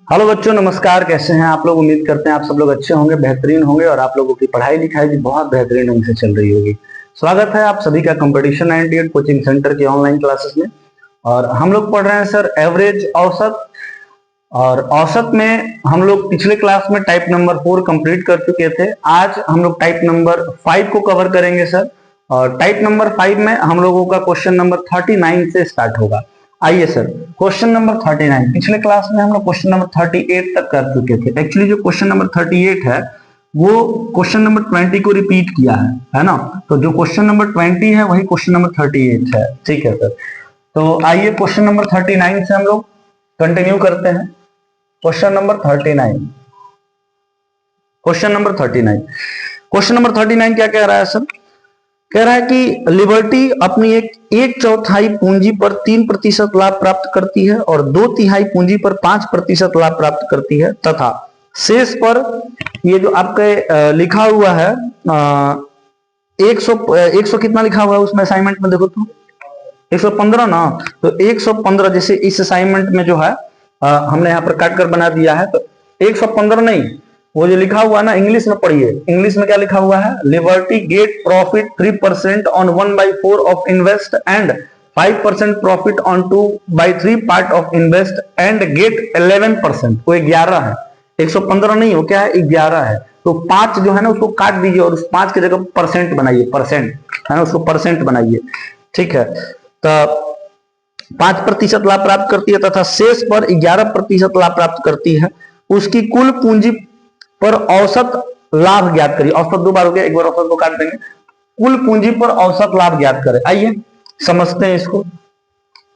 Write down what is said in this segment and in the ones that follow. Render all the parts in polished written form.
Hello बच्चों, नमस्कार। कैसे हैं आप लोग? उम्मीद करते हैं आप सब लोग अच्छे होंगे, बेहतरीन होंगे और आप लोगों की पढ़ाई लिखाई भी बहुत बेहतरीन ढंग से चल रही होगी। स्वागत है आप सभी का कंपटीशन 98 कोचिंग सेंटर की ऑनलाइन क्लासेस में। और हम लोग पढ़ रहे हैं सर एवरेज, औसत। और औसत में हम लोग पिछले क्लास में टाइप नंबर 4 कंप्लीट कर चुके थे। आज हम लोग टाइप नंबर 5 को कवर करेंगे सर। और टाइप नंबर 5 में हम लोगों का क्वेश्चन नंबर 39 से स्टार्ट होगा। आइए सर, क्वेश्चन नंबर 39। पिछले क्लास में हम लोग क्वेश्चन नंबर 38 तक कर चुके थे। एक्चुअली जो क्वेश्चन नंबर 38 है वो क्वेश्चन नंबर 20 को रिपीट किया है ना। तो जो क्वेश्चन नंबर 20 है वही क्वेश्चन नंबर 38 है। ठीक है सर, तो आइए क्वेश्चन नंबर 39 से हम लोग कंटिन्यू करते हैं। Question number 39। Question number 39। Question number 39 क्या कह रहा है सर? कह रहा है कि लिबर्टी अपनी एक चौथाई पूंजी पर 3% लाभ प्राप्त करती है और 2/3 पूंजी पर 5% लाभ प्राप्त करती है तथा शेष पर, ये जो आपके लिखा हुआ है 100 कितना लिखा हुआ है उसमें असाइनमेंट में देखो तो 115 ना। तो 115 जैसे इस असाइनमेंट में जो है हमने यहाँ पर काट कर बना दिया है। तो 115 नहीं, वो जो लिखा हुआ है ना, इंग्लिश में पढ़िए। इंग्लिश में क्या लिखा हुआ है? Liberty get profit 3% on 1/4 of invest and 5% profit on 2/3 part of invest and get 11%। वो 11 है, 115 नहीं, वो क्या है? 11 है। तो 5 जो है ना उसको काट दीजिए और उस 5 की जगह परसेंट बनाइए, परसेंट है ना, उसको परसेंट बनाइए। ठीक है, तो 5% लाभ प्राप्त करती है तथा शेष पर 11% लाभ प्राप्त करती है। उसकी कुल पूंजी पर औसत लाभ ज्ञात करिए। औसत 2 बार हो गया, एक बार औसत को काट देंगे। कुल पूंजी पर औसत लाभ ज्ञात करें। आइए समझते हैं इसको।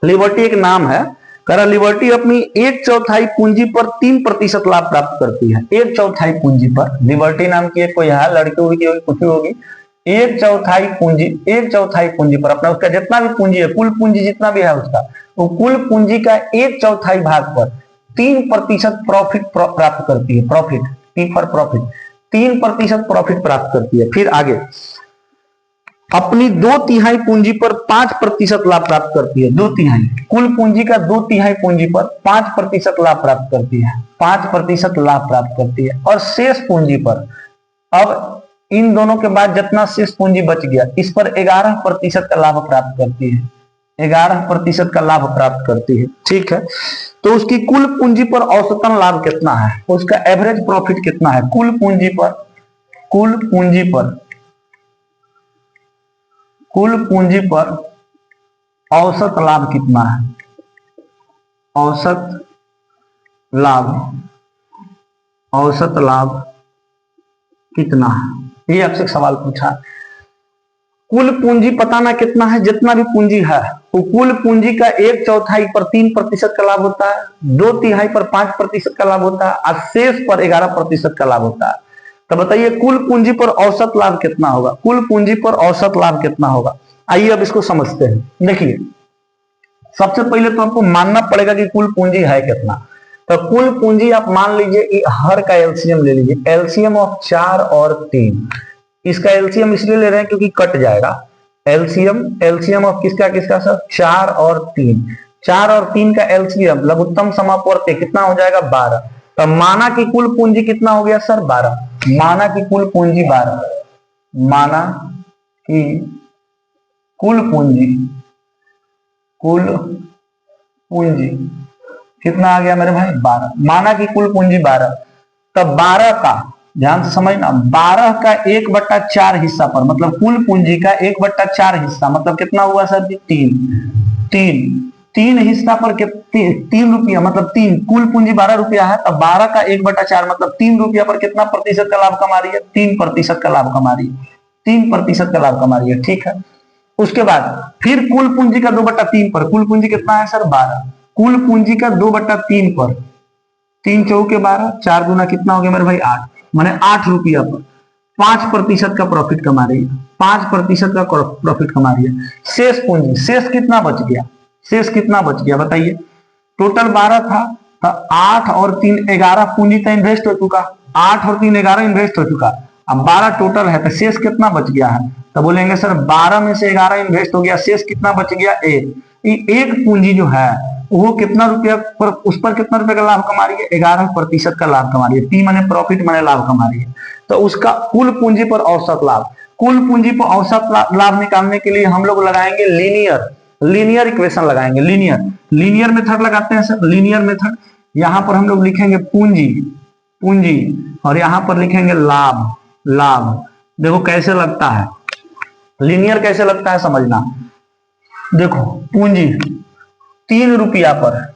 लिबर्टी एक नाम है। कह रहा लिबर्टी अपनी 1/4 पूंजी पर 3% लाभ प्राप्त करती है। 1/4 पूंजी पर लिबर्टी नाम की एक कोई है, लड़की होगी, कुछ होगी। 1/4 पूंजी, 1/4 पूंजी पर अपना उसका जितना भी पूंजी है, कुल पूंजी जितना भी है उसका, वो कुल पूंजी का 1/4 भाग पर 3% प्रॉफिट प्राप्त करती है। Profit, T for profit, 3% profit प्राप्त करती है। फिर आगे अपनी 2/3 पूंजी पर 5% लाभ प्राप्त करती है। 2/3 कुल पूंजी का 2/3 पूंजी पर 5% लाभ प्राप्त करती है। 5% लाभ प्राप्त करती है। और शेष पूंजी पर, अब इन दोनों के बाद जितना शेष पूंजी बच गया, इस पर 11% का लाभ प्राप्त करती है। 11% का लाभ प्राप्त करती है। ठीक है, तो उसकी कुल पूंजी पर औसतन लाभ कितना है? उसका एवरेज प्रॉफिट कितना है? कुल पूंजी पर, कुल पूंजी पर, कुल पूंजी पर औसत लाभ कितना है? औसत लाभ, औसत लाभ कितना है? ये आपसे सवाल पूछा। कुल पूंजी पता ना कितना है, जितना भी पूंजी है वो कुल पूंजी का 1/4 पर 3% का लाभ होता है, 2/3 पर 5% का लाभ होता है और शेष पर 11% का लाभ होता है। तो बताइए कुल पूंजी पर औसत लाभ कितना होगा? कुल पूंजी पर औसत लाभ कितना होगा? आइए अब इसको समझते हैं। देखिए, सबसे पहले तो आपको मानना पड़ेगा कि कुल पूंजी है कितना। तो कुल पूंजी आप मान लीजिए, हर का एलसीएम ले लीजिए। एलसीएम ऑफ 4 और 3, इसका एलसीएम इसलिए ले रहे हैं क्योंकि कट जाएगा। एलसीएम, एलसीएम ऑफ किसका किसका सर? 4 और 3। 4 और 3 का एलसीएम लघुत्तम समापवर्ती कितना हो जाएगा? 12। तो माना कि कुल पूंजी कितना हो गया सर? 12। माना कि कुल पूंजी 12, माना कि कुल पूंजी, कुल पूंजी कितना आ गया मेरे भाई? 12। माना कि कुल पूंजी 12, तब 12 का, ध्यान से समझना, 12 का 1/4 हिस्सा पर, मतलब कुल पूंजी का 1/4 हिस्सा, मतलब कितना हुआ सर जी? 3 हिस्सा पर 3 रुपया, मतलब 3, कुल पूंजी 12 रुपया है, तब 12 का 1/4 मतलब 3 रुपया पर कितना प्रतिशत का लाभ कमा रही है? 3% का लाभ कमा रही है। 3% का लाभ कमा रही है। ठीक है, उसके बाद फिर कुल पूंजी का 2/3 पर, कुल पूंजी कितना है सर? 12। कुल पूंजी का 2/3 पर, 3 चौके 12, 4 गुना कितना हो गया मेरे भाई? 8, माने 8 रुपया पर 5% का प्रॉफिट कमा रही है। 5% का प्रॉफिट कमा रही है। शेष पूंजी, शेष कितना बच गया? शेष कितना बच गया बताइए? टोटल 12 था, तो 8 और 3 11 पूंजी तो इन्वेस्ट हो चुका, 8 और 3 11 इन्वेस्ट हो चुका। अब 12 टोटल है, तो शेष कितना बच गया है? तो बोलेंगे सर 12 में से 11 इन्वेस्ट हो गया, शेष कितना बच गया? 1। एक पूंजी जो है वो कितना रुपया पर, उस पर कितना रुपए का लाभ कमा रही है? 11% का लाभ कमा रही है। पी माने प्रॉफिट माने लाभ कमा रही है। तो उसका कुल पूंजी पर औसत लाभ, कुल पूंजी पर औसत लाभ निकालने के लिए हम लोग लगाएंगे लीनियर इक्वेशन लगाएंगे। लीनियर मेथड लगाते हैं सर। लीनियर मेथड, यहां पर हम लोग लिखेंगे पूंजी और यहां पर लिखेंगे लाभ। देखो कैसे लगता है, लीनियर कैसे लगता है समझना। देखो पूंजी 3 रुपया पर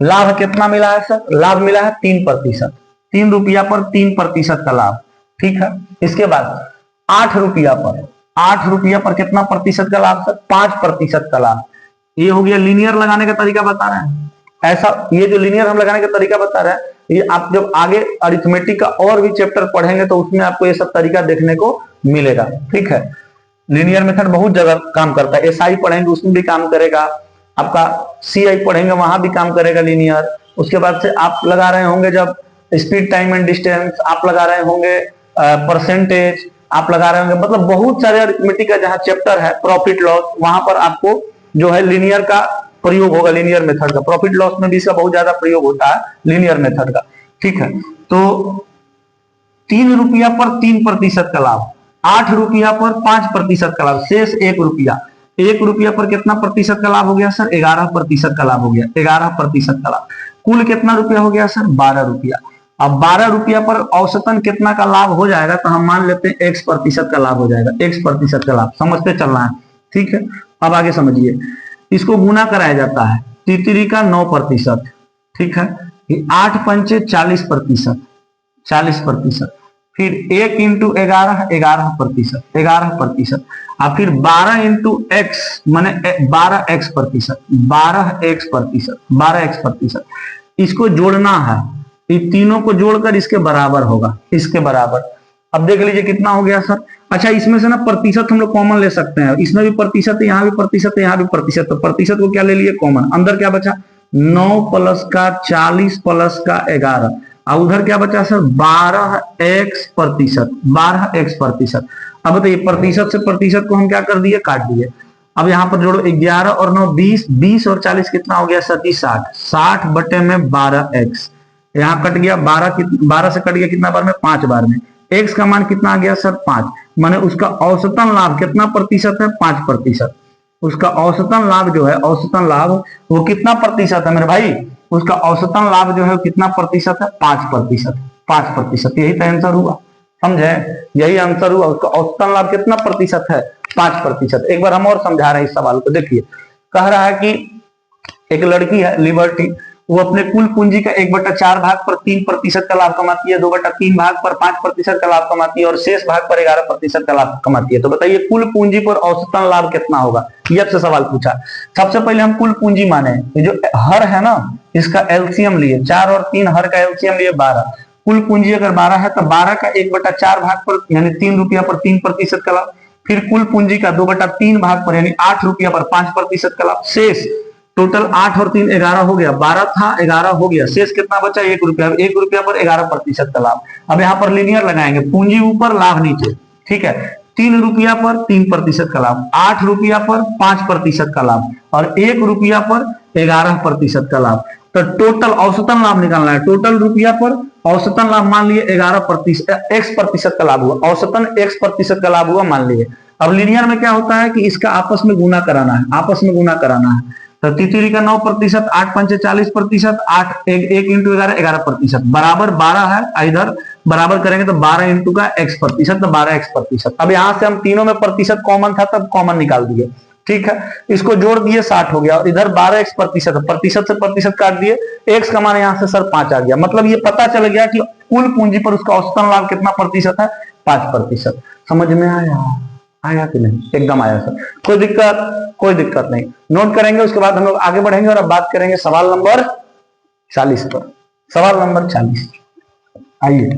लाभ कितना मिला है सर? लाभ मिला है 3%। 3 रुपया पर 3% का लाभ, ठीक है। इसके बाद 8 रुपया पर, 8 रुपया पर कितना प्रतिशत का लाभ सर? 5% का लाभ। ये हो गया लीनियर लगाने का तरीका बता रहे हैं। ऐसा ये जो लीनियर हम लगाने का तरीका बता रहे हैं, ये आप जब आगे अरिथमेटिक का और भी चैप्टर पढ़ेंगे तो उसमें आपको ये सब तरीका देखने को मिलेगा, ठीक है। लीनियर मेथड बहुत जगह काम करता है। एसआई पढ़ेंगे उसमें भी काम करेगा, आपका सीआई पढ़ेंगे वहां भी काम करेगा लीनियर। उसके बाद से आप लगा रहे होंगे जब स्पीड टाइम एंड डिस्टेंस, आप लगा रहे होंगे परसेंटेज, आप लगा रहे होंगे, मतलब बहुत सारे अरिथमेटिक का जहां चैप्टर है प्रॉफिट लॉस, वहां पर आपको जो है लीनियर का प्रयोग होगा, लीनियर मेथड का। प्रॉफिट लॉस में भी इसका बहुत ज्यादा प्रयोग होता है लीनियर मेथड का, ठीक है। तो 3 रुपया पर 3% का लाभ, 8 रुपया पर 5% का लाभ, शेष 1 रुपया। 1 रुपया पर कितना प्रतिशत का लाभ हो गया सर? 11% का लाभ हो गया, 11% का लाभ। कुल कितना रुपया हो गया सर? 12 रुपया। अब 12 रुपया पर औसतन कितना का लाभ हो जाएगा? तो हम मान लेते हैं X% का लाभ हो जाएगा, X% का लाभ। समझते चलना है, ठीक है। अब आगे समझिए, इसको गुना कराया जाता है, तितरी का 9%, ठीक है। 8 पंचे 40%, 40%। फिर 1 इंटू 11, 11%, 11%। और फिर 12 इंटू एक्स माने 12x%, 12x%, 12x%। इसको जोड़ना है, इन तीनों को जोड़कर इसके बराबर होगा, इसके बराबर। अब देख लीजिए कितना हो गया सर। अच्छा इसमें से ना प्रतिशत हम लोग कॉमन ले सकते हैं, इसमें भी प्रतिशत है, यहाँ भी प्रतिशत है, यहाँ भी प्रतिशत। तो प्रतिशत को क्या ले लिए? कॉमन। अंदर क्या बचा? 9 प्लस का 40 प्लस का 11, और उधर क्या बचा सर? 12x%, 12x%। अब बताइए प्रतिशत से प्रतिशत को हम क्या कर दिए? काट दिए। अब यहाँ पर जोड़ो, 11 और 9 20, 20 और 40 कितना हो गया सर जी? 60, 60 बटे में 12x। यहाँ कट गया 12 से कट गया कितना बार में? 5 बार में। x का मान कितना आ गया सर? 5। माने उसका औसतन लाभ कितना प्रतिशत है? 5%। उसका औसतन लाभ जो है, औसतन लाभ वो कितना प्रतिशत है मेरे भाई? उसका औसतन लाभ जो है कितना प्रतिशत है? 5%, 5%। यही तो आंसर हुआ, समझे? यही आंसर हुआ। उसका औसतन लाभ कितना प्रतिशत है? 5%। एक बार हम और समझा रहे हैं इस सवाल को, देखिए। कह रहा है कि एक लड़की है लिबर्टी, वो अपने कुल पूंजी का 1/4 भाग पर 3% का लाभ कमाती है, 2/3 भाग पर 5% का लाभ कमाती है और शेष भाग पर 11% का लाभ कमाती है। तो बताइए कुल पूंजी पर औसतन लाभ कितना होगा? ये आपसे सवाल पूछा। सबसे पहले हम कुल पूंजी माने, ये जो हर है ना, इसका एलसीएम लिए, 4 और 3 हर का एलसीएम लिए 12। कुल पूंजी अगर 12 है तो 12 का 1/4 भाग पर यानी 3 रुपया पर 3% का लाभ। फिर कुल पूंजी का 2/3 भाग पर यानी 8 रुपया पर 5% का लाभ। शेष टोटल 8 और 3 11 हो गया, 12 था 11 हो गया, शेष कितना बचा? 1 रुपया। 1 रुपया पर 11% का लाभ। अब यहाँ पर लीनियर लगाएंगे, पूंजी ऊपर लाभ नीचे, ठीक है। 3 रुपया पर 3% का लाभ, 8 रुपया पर 5% का लाभ और 1 रुपया पर 11% का लाभ। तो टोटल औसतन लाभ निकालना है। टोटल रुपया पर औसतन लाभ मान लिए 11%, x% का लाभ हुआ, औसतन x% का लाभ हुआ मान लिए। अब लीनियर में क्या होता है कि इसका आपस में गुना कराना है, आपस में गुना कराना है। तो तितली का 9%, 8 पंचे 40%, 8 1 इंटू 11, 11% बराबर 12 है। इधर बराबर करेंगे तो 12 इंटू का x%, तो 12x%। अब यहां से हम तीनों में प्रतिशत कॉमन था तब कॉमन निकाल दिए, ठीक है। इसको जोड़ दिए 60 हो गया और इधर 12x%, प्रतिशत से प्रतिशत काट दिए, x का मान यहां से सर 5 आ गया। मतलब ये पता चल गया कि कुल पूंजी पर उसका औसतन लाभ कितना प्रतिशत है? 5%। समझ में आया? आया कि नहीं? एकदम आया सर। कोई दिक्कत? कोई दिक्कत नहीं। नोट करेंगे, उसके बाद हम लोग आगे बढ़ेंगे और अब बात करेंगे सवाल नंबर 40 पर। सवाल नंबर 40, आइए।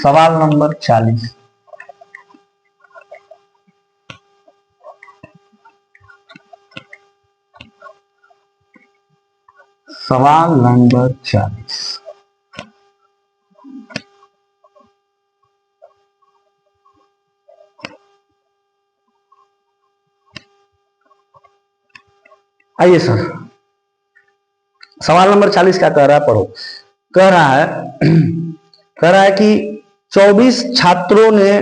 सवाल नंबर 40। सवाल नंबर 40। आइए सर, सवाल नंबर 40 क्या कह रहा है, पढ़ो। कह रहा है कि 24 छात्रों ने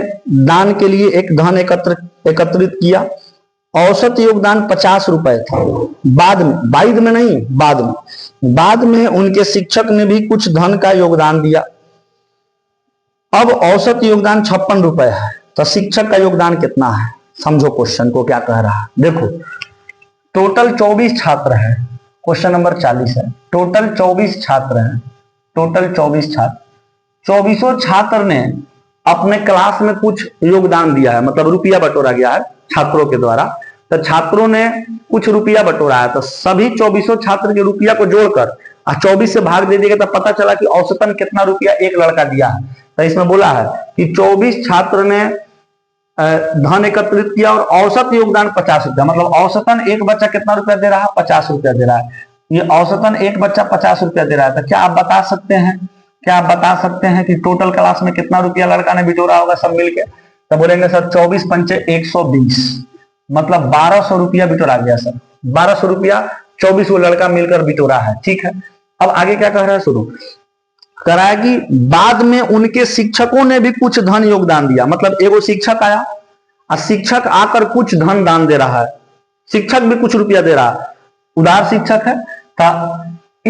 दान के लिए एक धन एकत्रित किया। औसत योगदान 50 रुपए था। बाद में उनके शिक्षक ने भी कुछ धन का योगदान दिया। अब औसत योगदान 56 रुपए है, तो शिक्षक का योगदान कितना है? समझो क्वेश्चन को क्या कह रहा है। देखो, टोटल 24 छात्र हैं, क्वेश्चन नंबर 40 है। टोटल 24 छात्र हैं, टोटल 24 छात्र, 24 छात्र ने अपने क्लास में कुछ योगदान दिया है, मतलब रुपया बटोरा गया है छात्रों के द्वारा। तो छात्रों ने कुछ रुपया बटोरा है, तो सभी 24 छात्र के रुपया को जोड़कर 24 से भाग दे दिया, तो पता चला कि औसतन कितना रुपया एक लड़का दिया है। तो इसमें बोला है कि 24 छात्र ने धन एकत्रित किया और औसत योगदान 50 रुपया, मतलब औसतन एक बच्चा कितना रुपया दे रहा है? 50 रुपया दे रहा है। ये औसतन एक बच्चा 50 रुपया दे रहा है। तो क्या आप बता सकते हैं कि टोटल क्लास में कितना रुपया लड़का ने बिटोरा होगा सब मिलके? तो बोलेंगे सर 24 पंचे 120, मतलब 1200 रुपया बिटोरा गया सर। 1200 रुपया 24 वो लड़का मिलकर बिटोरा है। ठीक है, अब आगे क्या कह रहा है, सुनो। कह रहा है कि बाद में उनके शिक्षकों ने भी कुछ धन योगदान दिया, मतलब एगो शिक्षक आया और शिक्षक आकर कुछ धन दान दे रहा है, शिक्षक भी कुछ रुपया दे रहा है, उदार शिक्षक है।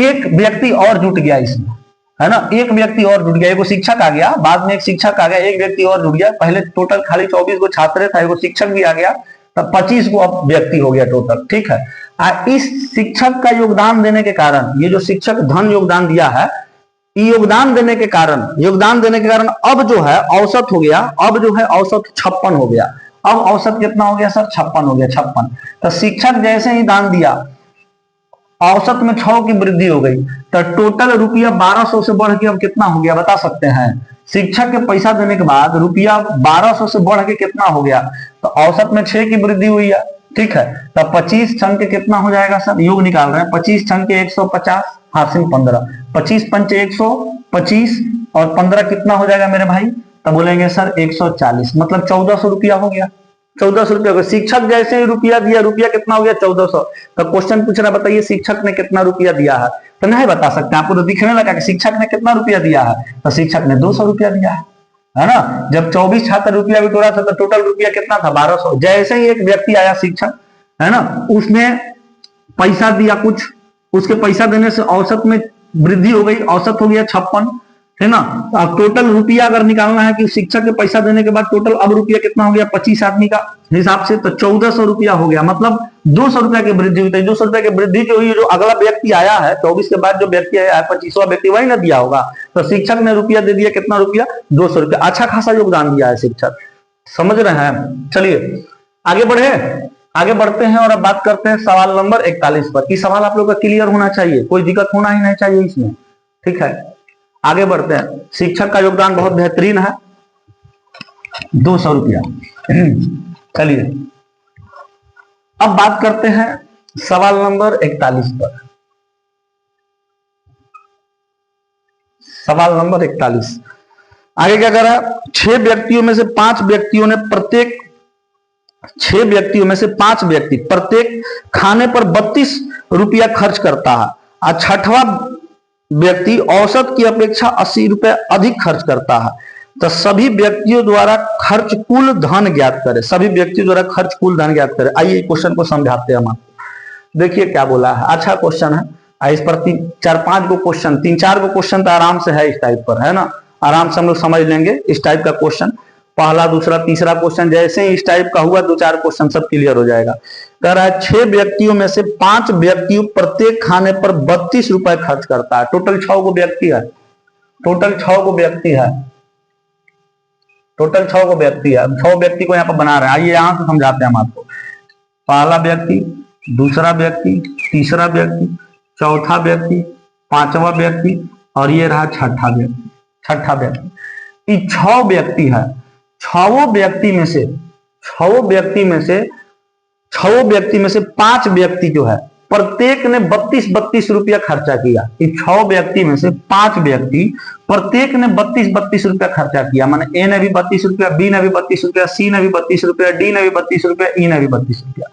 एक व्यक्ति और जुट गया इसमें, है ना, एक व्यक्ति और जुट गया। एगो शिक्षक आ गया, बाद में एक शिक्षक आ गया, एक व्यक्ति और जुट गया। पहले टोटल खाली 24 को छात्र था, एगो शिक्षक भी आ गया, तब 25 को अब व्यक्ति हो गया टोटल। ठीक है, इस शिक्षक का योगदान देने के कारण, ये जो शिक्षक धन योगदान दिया है, योगदान देने के कारण अब जो है औसत हो गया, अब जो है औसत 56 हो गया। अब औसत कितना हो गया सर? 56 हो गया, 56। तो शिक्षक जैसे ही दान दिया, औसत में 6 की वृद्धि हो गई, तो टोटल रुपया 1200 से बढ़ के अब कितना हो गया बता सकते हैं? शिक्षक के पैसा देने के बाद रुपया 1200 से बढ़ के कितना हो गया? तो औसत में 6 की वृद्धि हुई है। ठीक है, तो 25 छंग के कितना हो जाएगा सर? योग निकाल रहे हैं, 25 छंग के 150, हासिल 15, 25 पंचे 125 और 15 कितना हो जाएगा मेरे भाई? तो बोलेंगे सर 140, मतलब 1400 रुपया हो गया। 1400 रुपया, शिक्षक जैसे ही रुपया दिया, रुपया कितना हो गया? 1400। तो क्वेश्चन पूछ रहा, बताइए शिक्षक ने कितना रुपया दिया है? तो नहीं बता सकते, आपको तो दिखने लगा कि शिक्षक ने कितना रुपया दिया है। तो शिक्षक ने 200 रुपया दिया है ना। जब 24 छात्र रुपया बिटोरा था तो टोटल रुपया कितना था? 1200। जैसे ही एक व्यक्ति आया शिक्षक, है ना, उसने पैसा दिया कुछ, उसके पैसा देने से औसत में वृद्धि हो गई, औसत हो गया 56, है ना। अब टोटल रुपया अगर निकालना है कि शिक्षक के पैसा देने के बाद टोटल अब रुपया कितना हो गया 25 आदमी का हिसाब से, तो 1400 रुपया हो गया, मतलब 200 रुपया की वृद्धि हुई। 200 रुपया की वृद्धि जो हुई, जो अगला व्यक्ति आया है 24 के बाद जो व्यक्ति आया है 25वां व्यक्ति वही ना दिया होगा, तो शिक्षक ने रुपया दे दिया, कितना रुपया? 200 रुपया। अच्छा खासा योगदान दिया है शिक्षक, समझ रहे हैं। चलिए आगे बढ़ते हैं और अब बात करते हैं सवाल नंबर 41 पर। कि सवाल आप लोग का क्लियर होना चाहिए, कोई दिक्कत होना ही नहीं चाहिए इसमें। ठीक है, आगे बढ़ते हैं। शिक्षक का योगदान बहुत बेहतरीन है, 200 रुपया। चलिए अब बात करते हैं सवाल नंबर 41 पर। सवाल नंबर 41 आगे क्या कर रहा है? 6 व्यक्तियों में से 5 व्यक्ति प्रत्येक खाने पर 32 रुपया खर्च करता है और 6वां व्यक्ति औसत की अपेक्षा 80 रुपए अधिक खर्च करता है। तो सभी व्यक्तियों द्वारा खर्च कुल धन ज्ञात करें। आइए क्वेश्चन को समझाते हैं हम आपको। देखिए क्या बोला है, अच्छा क्वेश्चन है। इस पर 3-4 गो क्वेश्चन तो आराम से है इस टाइप पर, है ना, आराम से हम लोग समझ लेंगे इस टाइप का क्वेश्चन। पहला, दूसरा, तीसरा क्वेश्चन जैसे ही इस टाइप का हुआ 2-4 क्वेश्चन सब क्लियर हो जाएगा। कह रहा है 6 व्यक्तियों में से 5 व्यक्ति प्रत्येक खाने पर 32 रुपए खर्च करता है। टोटल 6 को व्यक्ति है, टोटल 6 व्यक्ति को यहाँ पर बना रहे हैं। आइए यहां से समझाते हैं हम आपको। पहला व्यक्ति, दूसरा व्यक्ति, तीसरा व्यक्ति, चौथा व्यक्ति, 5वां व्यक्ति और ये रहा 6ठा व्यक्ति। ये 6 व्यक्ति है। 6 व्यक्ति में से 5 व्यक्ति जो है प्रत्येक ने 32 रुपया खर्चा किया। इस 6 व्यक्ति में से 5 व्यक्ति प्रत्येक ने 32 रुपया खर्चा किया। माने ए ने भी 32 रुपया, बी ने भी 32 रुपया, सी ने भी 32 रुपया, डी ने भी 32 रुपया, ई ने भी 32 रुपया।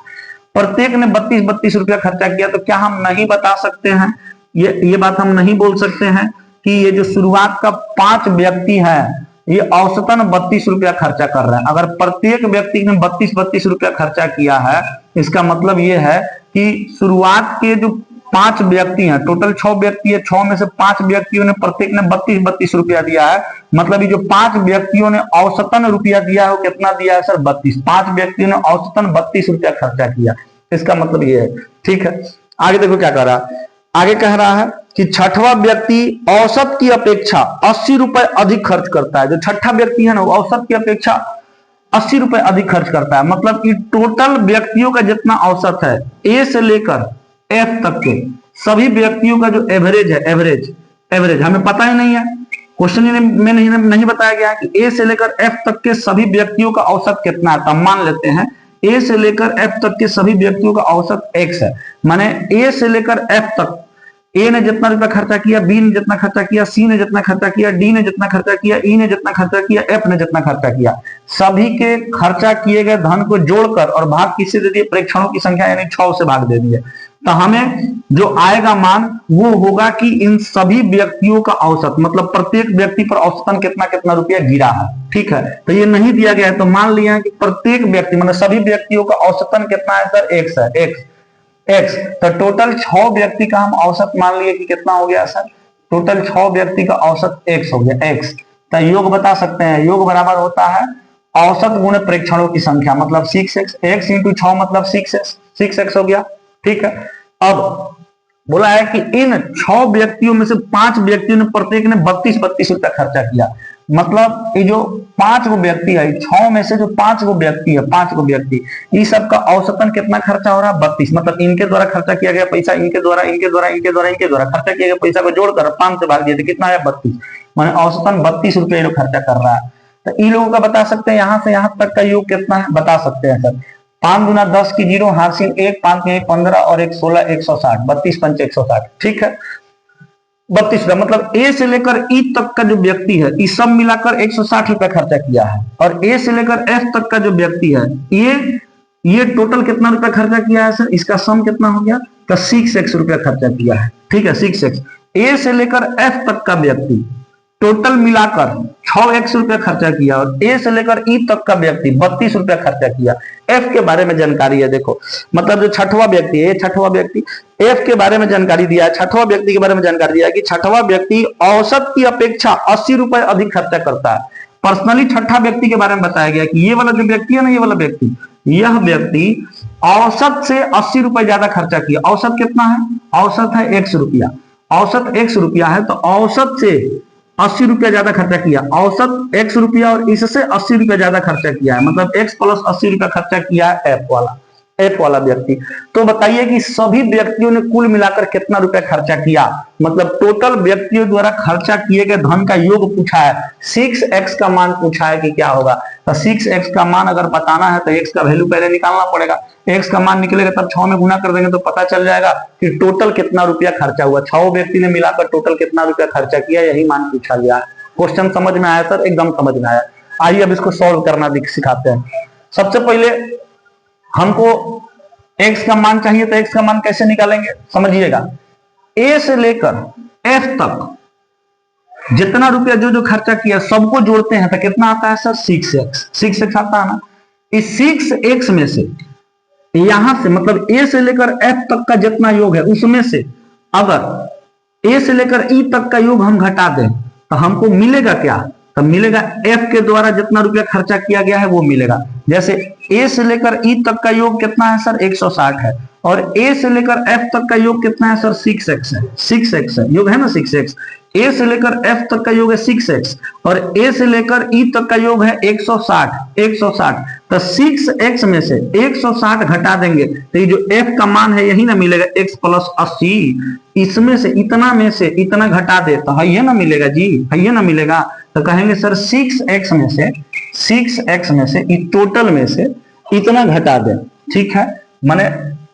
प्रत्येक ने 32-32 रुपया खर्चा किया, तो क्या हम नहीं बता सकते हैं, ये बात हम नहीं बोल सकते हैं कि ये जो शुरुआत का 5 व्यक्ति है ये औसतन 32 रुपया खर्चा कर रहे हैं। अगर प्रत्येक व्यक्ति ने 32-32 रुपया खर्चा किया है, इसका मतलब ये है कि शुरुआत के जो 5 व्यक्ति हैं, टोटल 6 व्यक्ति है, 6 में से 5 व्यक्तियों ने प्रत्येक ने 32-32 रुपया दिया है। मतलब ये जो 5 व्यक्तियों ने औसतन रुपया दिया है वो कितना दिया है सर, 32। 5 व्यक्तियों ने औसतन 32 रुपया खर्चा किया, इसका मतलब ये है। ठीक है, आगे देखो क्या कह रहा है, आगे कह रहा है कि छठवां व्यक्ति औसत की अपेक्षा 80 रुपए अधिक खर्च करता है। जो छठा व्यक्ति है ना वो औसत की अपेक्षा 80 रुपए अधिक खर्च करता है। मतलब कि टोटल व्यक्तियों का जितना औसत है, ए से लेकर एफ तक के सभी व्यक्तियों का जो एवरेज है, एवरेज हमें पता ही नहीं है, क्वेश्चन में नहीं बताया गया है कि ए से लेकर एफ तक के सभी व्यक्तियों का औसत कितना है। तो हम मान लेते हैं ए से लेकर एफ तक के सभी व्यक्तियों का औसत एक्स है। माने ए से लेकर एफ तक ए ने जितना रुपया खर्चा किया, बी ने जितना खर्चा किया, सी ने जितना खर्चा किया, डी ने जितना खर्चा किया, ई ने जितना खर्चा किया, एफ ने जितना खर्चा किया, सभी के खर्चा किए गए धन को जोड़कर और भाग किससे दे दिए, प्रेक्षणों की संख्या यानी 6 से भाग दे दिए। तो हमें जो आएगा मान वो होगा कि इन सभी व्यक्तियों का औसत, मतलब प्रत्येक व्यक्ति पर औसतन कितना कितना रुपया गिरा है। ठीक है, तो ये नहीं दिया गया है, तो मान लिया है कि प्रत्येक व्यक्ति मतलब सभी व्यक्तियों का औसतन कितना है सर, एक्स है, एक्स। तो टोटल 6 व्यक्ति का हम औसत मान लिए कि कितना हो गया सर, टोटल 6 व्यक्ति का औसत एक्स हो गया, एक्स। तो योग बता सकते हैं, योग बराबर होता है औसत गुणे प्रेक्षणों की संख्या, मतलब 6x, x इंटू 6 मतलब 6x हो गया। ठीक है, अब बोला है कि इन 6 व्यक्तियों में से 5 व्यक्तियों ने प्रत्येक ने 32-32 रुपया खर्चा किया। मतलब ये जो 5 गो व्यक्ति है, 6 में से जो 5 गो व्यक्ति है, 5 गो व्यक्ति, इस सब का औसतन कितना खर्चा हो रहा है, 32। मतलब इनके द्वारा खर्चा किया गया पैसा, इनके द्वारा खर्चा किया गया पैसा को जोड़कर 5 से भाग दिए तो कितना है, 32। माने औसतन 32 रुपये लोग खर्चा कर रहा है। तो इन लोगों का बता सकते हैं यहां से यहां तक का योग कितना है, बता सकते हैं सर। 5 गुना 10 की 0, हासिल 1, 5 में 1 15 और 1 16, 160, 32 पंच 160। ठीक है, 32 रुपया। मतलब ए से लेकर ई तक का जो व्यक्ति है, इस सब मिलाकर 160 रुपया खर्चा किया है। और ए से लेकर एफ तक का जो व्यक्ति है, ये टोटल कितना रुपया खर्चा किया है सर, इसका सम कितना हो गया, तो 6x रुपया खर्चा किया है। ठीक है, 6x। ए से लेकर एफ तक का व्यक्ति टोटल मिलाकर 6x रुपया खर्चा किया, और ए से लेकर ई तक का व्यक्ति 32 रुपया खर्चा किया। एफ के बारे में जानकारी है, देखो मतलब जो छठवां व्यक्ति है, छठवां व्यक्ति एफ के बारे में जानकारी दिया है, छठवां व्यक्ति के बारे में जानकारी दिया है कि छठवां व्यक्ति औसत की अपेक्षा 80 रुपए अधिक खर्चा करता है। पर्सनली छठा व्यक्ति के बारे में बताया गया कि ये वाला जो व्यक्ति है ना, ये वाला व्यक्ति, यह व्यक्ति औसत से 80 रुपए ज्यादा खर्चा किया। औसत कितना है, औसत है x रुपया, औसत x रुपया है, तो औसत से 80 रुपया ज्यादा खर्चा किया। औसत x रुपया और इससे 80 रुपया ज्यादा खर्चा किया है, मतलब x प्लस 80 रुपया खर्चा किया है एफ वाला व्यक्ति। तो बताइए कि सभी व्यक्तियों ने कुल मिलाकर कितना रुपया खर्चा किया। मतलब टोटल व्यक्तियों द्वारा खर्चा किए गए धन का योग पूछा है, 6x का मान पूछा है कि क्या होगा। तो 6x का मान अगर बताना है तो x का वैल्यू पहले निकालना पड़ेगा। x का मान निकलेगा तब 6 में गुना कर देंगे तो पता चल जाएगा कि टोटल कितना रुपया खर्चा हुआ। 6 व्यक्ति ने मिलाकर टोटल कितना रुपया खर्चा किया, यही मान पूछा गया। क्वेश्चन समझ में आया सर, एकदम समझ में आया। आइए अब इसको सॉल्व करना सिखाते हैं। सबसे पहले हमको x का मान चाहिए, तो x का मान कैसे निकालेंगे समझिएगा। a से लेकर f तक जितना रुपया जो खर्चा किया सबको जोड़ते हैं तो कितना आता है सर, 6x आता है ना। इस 6x में से यहां से मतलब a से लेकर f तक का जितना योग है उसमें से अगर a से लेकर e तक का योग हम घटा दें तो हमको मिलेगा क्या, तो मिलेगा f के द्वारा जितना रुपया खर्चा किया गया है वो मिलेगा। जैसे a से लेकर e तक का योग कितना है सर, 160 है, और a से लेकर f तक का योग कितना है सर, 6x है, 6x है, योग है ना 6x। a से लेकर f तक का योग है 6x और a से लेकर e तक का योग है 160। तो 6x में से 160 घटा देंगे तो ये जो f का मान है यही ना मिलेगा, x प्लस 80। इसमें से इतना में से इतना घटा दे तो ये ना मिलेगा जी, ये ना मिलेगा। तो कहेंगे सर 6x में से टोटल में से इतना घटा दें। ठीक है, माने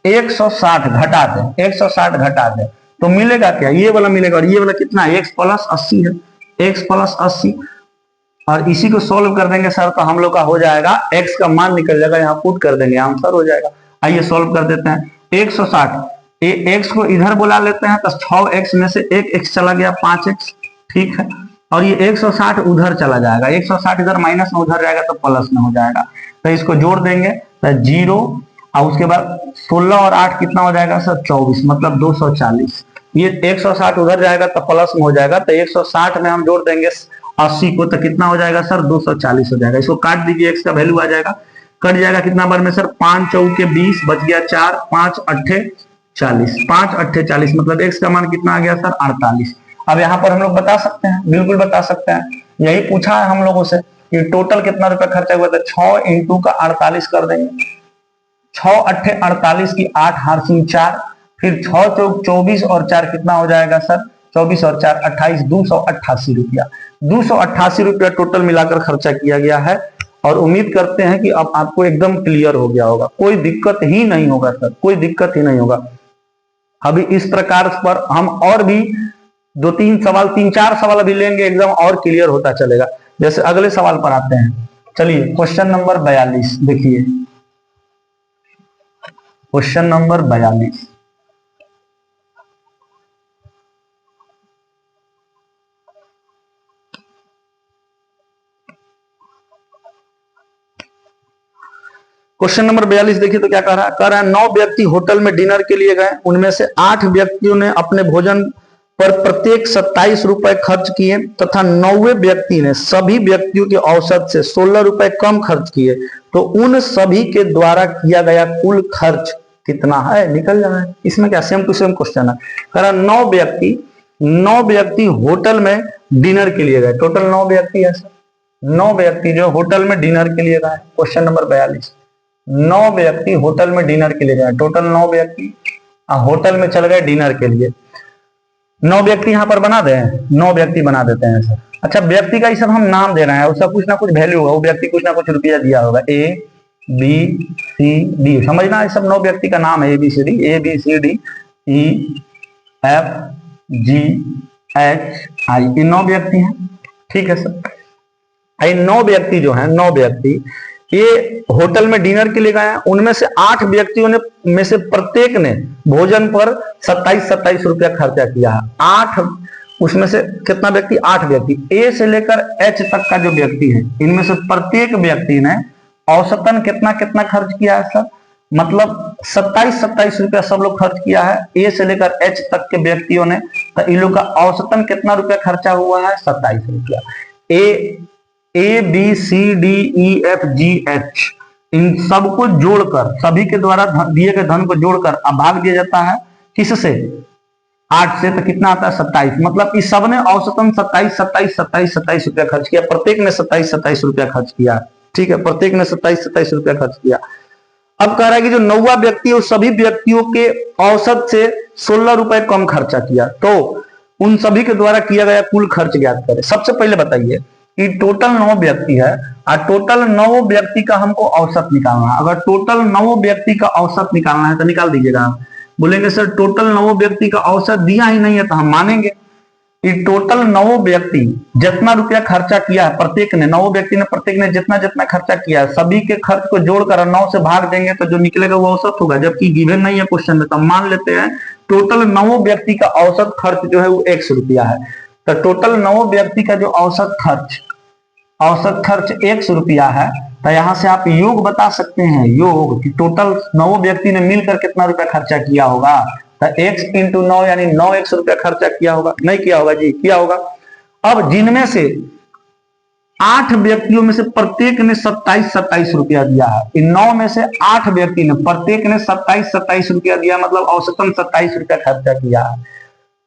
160 घटा दें, 160 घटा दें तो मिलेगा क्या, ये वाला मिलेगा। और ये वाला कितना है, x प्लस 80 है, x प्लस 80। और इसी को सोल्व कर देंगे सर तो हम लोग का हो जाएगा, x का मान निकल जाएगा, यहाँ पुट कर देंगे आंसर हो जाएगा। आइए सॉल्व कर देते हैं। 160 एक्स को इधर बुला लेते हैं तो 6x में से एक x चला गया 5x, ठीक है। और ये 160 उधर चला जाएगा, 160 इधर माइनस में उधर जाएगा तो प्लस में हो जाएगा। तो इसको जोड़ देंगे तो 0 और उसके बाद 16 और 8 कितना हो जाएगा सर 24, मतलब 240। ये 160 उधर जाएगा तो प्लस में हो जाएगा, तो 160 में हम जोड़ देंगे 80 को तो कितना हो जाएगा सर 240 हो जाएगा। इसको काट दीजिए, x का वैल्यू आ जाएगा, कट जाएगा कितना बार में सर 5 चौके 20, बच गया 4, 5 अट्ठे 40, 5 अट्ठे 40, मतलब x का मान कितना आ गया सर 48। अब यहाँ पर हम लोग बता सकते हैं, बिल्कुल बता सकते हैं, यही पूछा है हम लोगों से कि टोटल कितना रुपया खर्चा हुआ था। 6 इंटू का 48 कर देंगे, 6 अट्ठे 48 की 8 हारसिंग 4, फिर 6 चौक 24 और 4 कितना हो जाएगा सर 24 और 4 28, 288 रुपया। 288 रुपया टोटल मिलाकर खर्चा किया गया है। और उम्मीद करते हैं कि अब आपको एकदम क्लियर हो गया होगा, कोई दिक्कत ही नहीं होगा सर, कोई दिक्कत ही नहीं होगा। अभी इस प्रकार पर हम और भी 2-3 सवाल 3-4 सवाल अभी लेंगे, एकदम और क्लियर होता चलेगा। जैसे अगले सवाल पर आते हैं, चलिए क्वेश्चन नंबर 42 देखिए, क्वेश्चन नंबर 42। क्वेश्चन नंबर 42 देखिए तो क्या कह रहा है 9 व्यक्ति होटल में डिनर के लिए गए, उनमें से 8 व्यक्तियों ने अपने भोजन पर प्रत्येक 27 रुपए खर्च किए तथा 9वें व्यक्ति ने सभी व्यक्तियों के औसत से 16 रुपए कम खर्च किए, तो उन सभी के द्वारा किया गया कुल खर्च कितना है, निकल जाए। इसमें क्या सेम टू सेम क्वेश्चन है। कह रहा 9 व्यक्ति होटल में डिनर के लिए गए, टोटल 9 व्यक्ति है सर, 9 व्यक्ति जो होटल में डिनर के लिए गए। क्वेश्चन नंबर 42, 9 व्यक्ति होटल में डिनर के लिए गए, टोटल 9 व्यक्ति होटल में चल गए डिनर के लिए। 9 व्यक्ति यहाँ पर बना दें, 9 व्यक्ति बना देते हैं सर। अच्छा, व्यक्ति का ये सब हम नाम दे रहे हैं, उसका कुछ ना कुछ वैल्यू होगा, वो व्यक्ति कुछ ना कुछ रुपया दिया होगा, A B C D, समझना ये सब 9 व्यक्ति का नाम है, A B C D E F G H I, ये 9 व्यक्ति हैं, ठीक है सर। ये 9 व्यक्ति जो है, 9 व्यक्ति ये होटल में डिनर के लिए गए हैं, उनमें से 8 व्यक्तियों ने में से प्रत्येक ने भोजन पर 27 रुपया खर्चा किया है। 8 उसमें से कितना व्यक्ति, 8 व्यक्ति, ए से लेकर एच तक का जो व्यक्ति है, इनमें से प्रत्येक व्यक्ति ने औसतन कितना कितना खर्च किया है सर, मतलब 27 रुपया सब लोग खर्च किया है, ए से लेकर एच तक के व्यक्तियों ने। तो इन लोग का औसतन कितना रुपया खर्चा हुआ है, 27 रुपया। A B C D E F G H, इन सबको जोड़कर, सभी के द्वारा दिए गए धन को जोड़कर भाग दिया जाता है किससे, 8 से, तो कितना आता है 27, मतलब इस सब ने औसतन 27 रुपया खर्च किया, प्रत्येक ने 27 रुपया खर्च किया, ठीक है, प्रत्येक ने 27 रुपया खर्च किया। अब कह रहा है कि जो 9वां व्यक्ति है, सभी व्यक्तियों के औसत से 16 रुपए कम खर्चा किया, तो उन सभी के द्वारा किया गया कुल खर्च ज्ञात करें। सबसे पहले बताइए कि टोटल 9 व्यक्ति है और टोटल 9 व्यक्ति का हमको औसत निकालना है। अगर टोटल 9 व्यक्ति का औसत निकालना है तो निकाल दीजिएगा। बोलेंगे सर टोटल 9 व्यक्ति का औसत दिया ही नहीं है, तो हम मानेंगे कि टोटल 9 व्यक्ति जितना रुपया खर्चा किया है, प्रत्येक ने, 9 व्यक्ति ने प्रत्येक ने जितना जितना खर्चा किया है, सभी के खर्च को जोड़कर 9 से भाग देंगे तो जो निकलेगा वो औसत होगा, जबकि गिवन नहीं है क्वेश्चन में। तो हम मान लेते हैं टोटल 9 व्यक्ति का औसत खर्च जो है वो 100 रुपया है। तो टोटल 9 व्यक्ति का जो औसत खर्च 100 रुपया है, तो यहां से आप योग बता सकते हैं, योग कि टोटल 9 व्यक्ति ने मिलकर कितना रुपया खर्चा किया होगा, तो x इंटू 9 यानी 9x रुपया खर्चा किया होगा, नहीं किया होगा जी, किया होगा। अब जिनमें से 8 व्यक्तियों में से प्रत्येक ने 27 रुपया दिया है, इन 9 में से 8 व्यक्ति ने प्रत्येक ने 27 रुपया दिया, मतलब औसतन 27 रुपया खर्चा किया है।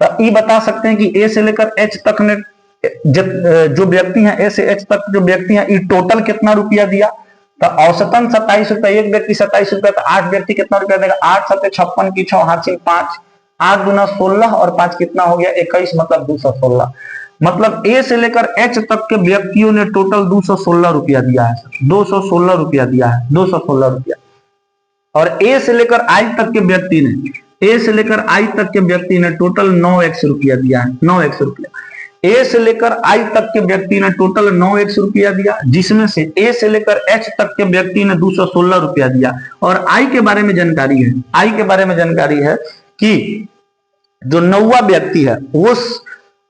तो ये बता सकते हैं कि ए से लेकर एच तक ने जो व्यक्ति हैं, ए से एच तक जो व्यक्ति हैं, ये टोटल कितना रुपया दिया, तो औसतन 27 रुपया, एक व्यक्ति 27 रुपया, तो 8 व्यक्ति कितना रुपया देगा, 8 7 56 की 6 हाथ 5, 8 दूना 16 और 5 कितना हो गया 21, मतलब 216। मतलब ए से लेकर एच तक के व्यक्तियों ने टोटल 216 रुपया दिया है, 216 रुपया दिया है, 216 रुपया। और ए से लेकर आई तक के व्यक्ति ने, ए से लेकर आई तक के व्यक्ति ने टोटल 9x रुपया दिया है, 9x रुपया। ए से लेकर आई तक के व्यक्ति ने टोटल 9x रुपया दिया, जिसमें से ए से लेकर एच तक के व्यक्ति ने 216 रुपया दिया। और आई के बारे में जानकारी है, आई के बारे में जानकारी है कि जो 9वां व्यक्ति है